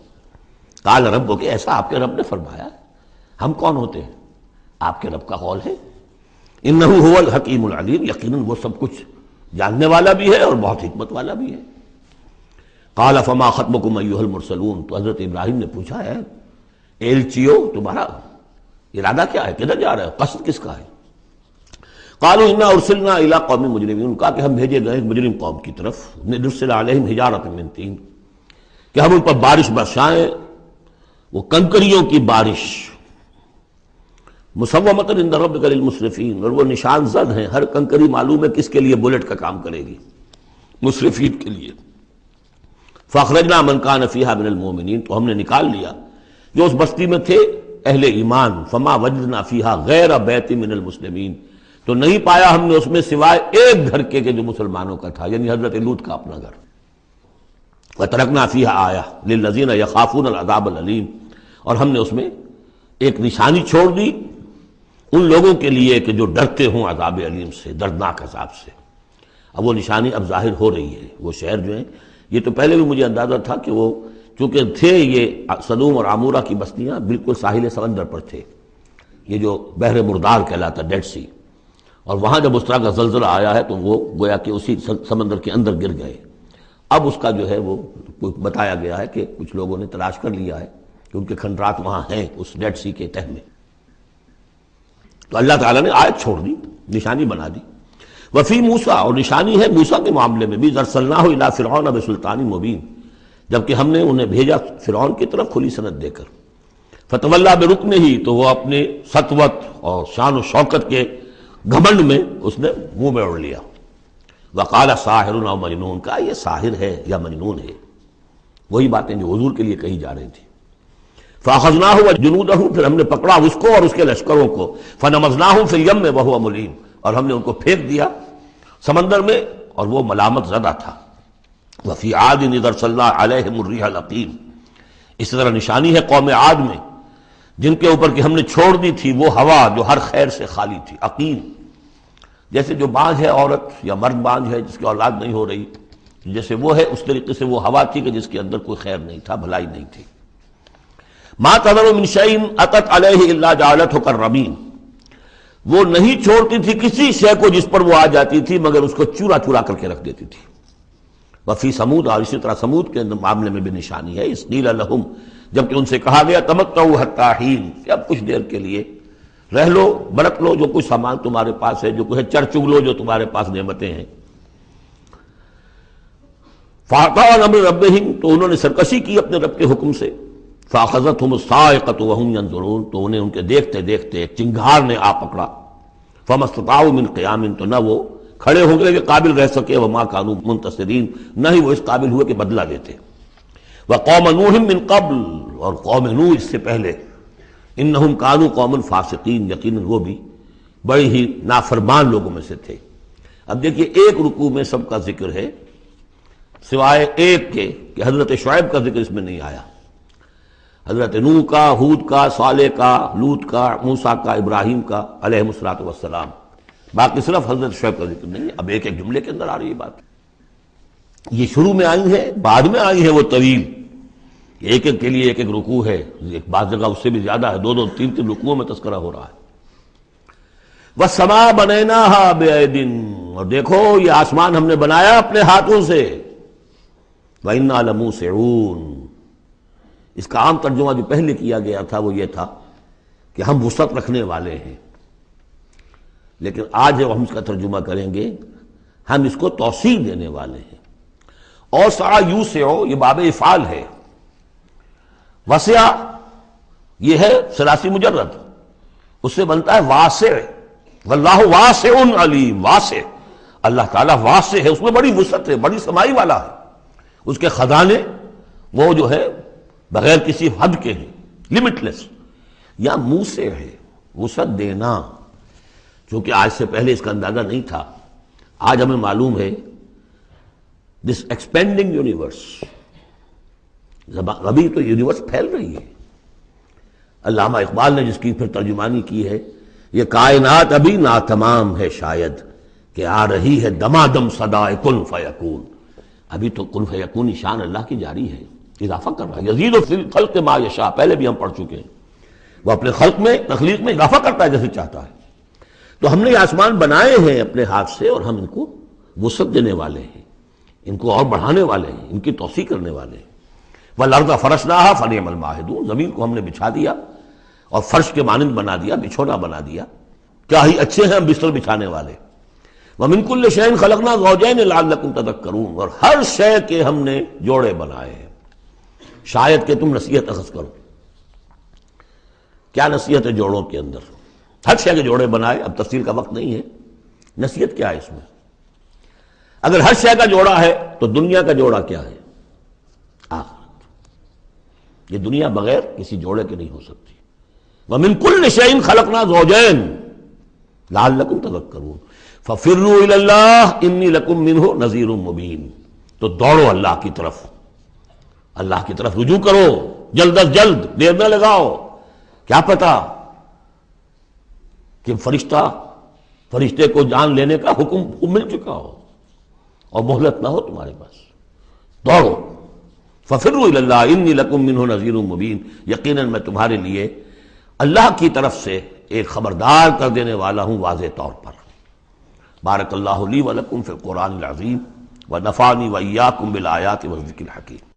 [SPEAKER 2] قال ربک، ایسا آپ کے رب نے فرمایا، ہم کون ہوتے ہیں؟ آپ کے رب کا قول ہے۔ انہ هو الحکیم العلیم، یقیناً وہ سب کچھ جاننے والا بھی ہے اور بہت حکمت والا بھی ہے۔ قال فما خطبکم ایھا المرسلون، تو حضرت ابراہیم نے پوچھا ہے ایلچیو تمہارا ارادہ کیا ہے، کدھر جا رہے ہو، قصد کس کا ہے؟ قالوا انا ارسلنا الى قوم مجرمین، کہا کہ ہم بھیجے گئے ایک مجرم قوم کی طرف، نرسل علیہم حجارۃ من طین، کہ ہم ان پر بارش برسائیں، وہ کنکریوں کی بارش، مسومۃ عند ربک للمسرفین، اور وہ نشان زد ہیں، ہر کنکری معلوم ہے کس کے لیے بلٹ کا کام کرے گی، مسرفین کے لیے۔ فاخرجنا من کان فیہا من المؤمنین، تو ہم نے نکال لیا جو اس بستی میں تھے اہل ایمان، فما وجدنا فیہا غیر بیت من المسلمین، تو نہیں پایا ہم نے اس میں سوائے ایک گھر کے جو مسلمانوں کا تھا، یعنی حضرت لوط کا اپنا گھر۔ وترکنا فیہا آیہ للذین یخافون العذاب العلیم، اور ہم نے اس میں ایک نشانی چھوڑ دی ان لوگوں کے لیے کہ جو ڈرتے ہوں عذاب علیم سے، دردناک عذاب سے۔ اب وہ نشانی اب ظاہر ہو رہی ہے، وہ شہر جو ہیں، یہ تو پہلے بھی مجھے اندازہ تھا کہ وہ چونکہ تھے یہ سدوم اور عمورہ کی بستیاں بالکل ساحل سمندر پر تھے، یہ جو بحر مردار کہلاتا ڈیڈ سی، اور وہاں جب اس طرح کا زلزلہ آیا ہے تو وہ گویا کہ اسی سمندر کے اندر گر گئے۔ اب اس کا جو ہے وہ بتایا گیا ہے کہ کچھ لوگوں نے تلاش کر لیا ہے کہ ان کے کھنڈرات وہاں ہیں اس ڈیڈ سی کے تہ میں، تو اللہ تعالیٰ نے آیت چھوڑ دی، نشانی بنا دی۔ وفی موسیٰ، اور نشانی ہے موسیٰ کے معاملے میں بھی، ارسلناہ الی فرعون بسلطان مبین، جبکہ ہم نے انہیں بھیجا فرعون کی طرف کھلی سند دے کر۔ فتولیٰ برکنہ، تو وہ اپنے سطوت اور شان و شوکت کے گھمنڈ میں اس نے منہ میں اڑ لیا۔ وقال ساحر او مجنون، کہا یہ ساحر ہے یا مجنون ہے، وہی باتیں جو حضور کے لیے کہی جا رہی تھی۔ فاخذناہ وجنودہ، پھر ہم نے پکڑا اس کو اور اس کے لشکروں کو، فنبذناہم فی الیم وہو ملیم، اور ہم نے ان کو پھینک دیا سمندر میں اور وہ ملامت زدہ تھا۔ وفی عاد اذ ارسلنا علیہم الریح العقیم، اس طرح نشانی ہے قوم عاد میں جن کے اوپر کہ ہم نے چھوڑ دی تھی وہ ہوا جو ہر خیر سے خالی تھی، عقیم، جیسے جو بانجھ ہے عورت یا مرد بانجھ ہے جس کی اولاد نہیں ہو رہی، جیسے وہ ہے اس طریقے سے وہ ہوا تھی کہ جس کے اندر کوئی خیر نہیں تھا، بھلائی نہیں تھی۔ ما تذر من شیء اتت علیہ الا جعلته کالرمیم، وہ نہیں چھوڑتی تھی کسی شے کو جس پر وہ آ جاتی تھی مگر اس کو چورا چورا کر کے رکھ دیتی تھی۔ وفی سمود، اور اسی طرح سمود کے معاملے میں بھی نشانی ہے، اس قیل لہم، جبکہ ان سے کہا گیا تمتعوا حتی حین، کہ اب کچھ دیر کے لیے رہ لو، برت لو جو کچھ سامان تمہارے پاس ہے، جو کچھ چر چگ لو جو تمہارے پاس نعمتیں ہیں۔ فَأَطَاعُوا أَمْرَ رَبِّهِمْ، تو انہوں نے سرکشی کی اپنے رب کے حکم سے۔ فَأَخَذَتْهُمُ الصَّاعِقَةُ وَهُمْ يَنظُرُونَ، تو انہیں ان کے دیکھتے دیکھتے ایک چنگھار نے آ پکڑا۔ فَمَا اسْتَطَاعُوا مِنْ قِيَامٍ، تو نہ وہ کھڑے ہوں گے کہ قابل رہ سکے، وَمَا كَانُوا مُنتَصِرِينَ، نہ ہی وہ اس قابل ہوئے کہ بدلہ لیتے۔ وَقَوْمَ نُوحٍ مِّن قَبْلُ، اور قوم نوح اس سے پہلے، انہم کانوا قوما فاسقین، یقیناً وہ بھی بڑے ہی نافرمان لوگوں میں سے تھے۔ اب دیکھیے ایک رکوع میں سب کا ذکر ہے سوائے ایک کے کہ حضرت شعیب کا ذکر اس میں نہیں آیا، حضرت نوح کا، ہود کا، صالح کا، لوط کا، موسیٰ کا، ابراہیم کا علیہ الصلوۃ والسلام، باقی صرف حضرت شعیب کا ذکر نہیں ہے۔ اب ایک ایک جملے کے اندر آ رہی ہے بات، یہ شروع میں آئی ہے، بعد میں آئی ہے وہ طویل، ایک ایک کے لیے ایک ایک رکوع ہے، ایک بعض جگہ اس سے بھی زیادہ ہے، دو دو تین تین رکوعوں میں تذکرہ ہو رہا ہے۔ وَالسَّمَاءَ بَنَيْنَاهَا بِأَيْدٍ، اور دیکھو یہ آسمان ہم نے بنایا اپنے ہاتھوں سے، وَإِنَّا لَمُوسِعُونَ، اس کا عام ترجمہ جو پہلے کیا گیا تھا وہ یہ تھا کہ ہم وسعت رکھنے والے ہیں، لیکن آج جب ہم اس کا ترجمہ کریں گے ہم اس کو توسیع دینے والے ہیں۔ اور سعا یوسع، یہ باب افعال ہے، وسع یہ ہے ثلاثی مجرد، اس سے بنتا ہے واسع، واللہ واسع علیم، واسع، اللہ تعالیٰ واسع ہے، اس میں بڑی وسعت ہے، بڑی سمائی والا ہے، اس کے خزانے وہ جو ہے بغیر کسی حد کے ہیں، لمٹ لیس۔ یا موسع ہے، وسعت دینا، چونکہ آج سے پہلے اس کا اندازہ نہیں تھا، آج ہمیں معلوم ہے دس ایکسپینڈنگ یونیورس، ابھی تو یونیورس پھیل رہی ہے۔ علامہ اقبال نے جس کی پھر ترجمانی کی ہے، یہ کائنات ابھی ناتمام ہے شاید کہ آ رہی ہے دمادم صدائے کن فیکون، ابھی تو کن فیکون شان اللہ کی جاری ہے، اضافہ کر رہا ہے، یزید فی الخلق ما یشاء، پہلے بھی ہم پڑھ چکے ہیں، وہ اپنے خلق میں، تخلیق میں اضافہ کرتا ہے جیسے چاہتا ہے۔ تو ہم نے یہ آسمان بنائے ہیں اپنے ہاتھ سے اور ہم ان کو وسعت دینے والے ہیں، ان کو اور بڑھانے والے ہیں، ان کی توسیع کرنے والے ہیں۔ وَالْأَرْضَ فَرَشْنَاهَا فَنِعْمَ الْمَاهِدُونَ، زمین کو ہم نے بچھا دیا اور فرش کے مانند بنا دیا، بچھونا بنا دیا، کیا ہی اچھے ہیں ہم بستر بچھانے والے۔ وَمِن كُلِّ شَيْءٍ خَلَقْنَا زَوْجَيْنِ لَعَلَّكُمْ تَذَكَّرُونَ، اور ہر شے کے ہم نے جوڑے بنائے ہیں شاید کہ تم نصیحت اخذ کرو۔ کیا نصیحت ہے جوڑوں کے اندر؟ ہر شے کے جوڑے بنائے، اب تفصیل کا وقت نہیں ہے، نصیحت کیا ہے اس میں؟ اگر ہر شے کا جوڑا ہے تو دنیا کا جوڑا کیا ہے؟ آخرت، یہ دنیا بغیر کسی جوڑے کے نہیں ہو سکتی۔ وَمِن كُلِّ شَيْءٍ خَلَقْنَا زَوْجَيْنِ لَعَلَّكُمْ تَذَكَّرُونَ فَفِرُّوا إِلَى اللَّهِ إِنِّي لَكُمْ مِنْهُ نَذِيرٌ مُبِينٌ، تو دوڑو اللہ کی طرف، اللہ کی طرف رجوع کرو، جلد از جلد، دیر نہ لگاؤ، کیا پتا کہ فرشتے کو جان لینے کا حکم مل چکا ہو اور مہلت نہ ہو تمہارے پاس، دوڑو۔ فَفِرُّوا إِلَى اللَّهِ إِنِّي لَكُمْ مِنْهُ نَذِيرٌ مُبِينٌ، یقیناً میں تمہارے لیے اللہ کی طرف سے ایک خبردار کر دینے والا ہوں واضح طور پر۔ بارک اللہ لی ولکم فی القرآن العظیم ونفعنی وإیاکم بالآیات والذکر الحکیم۔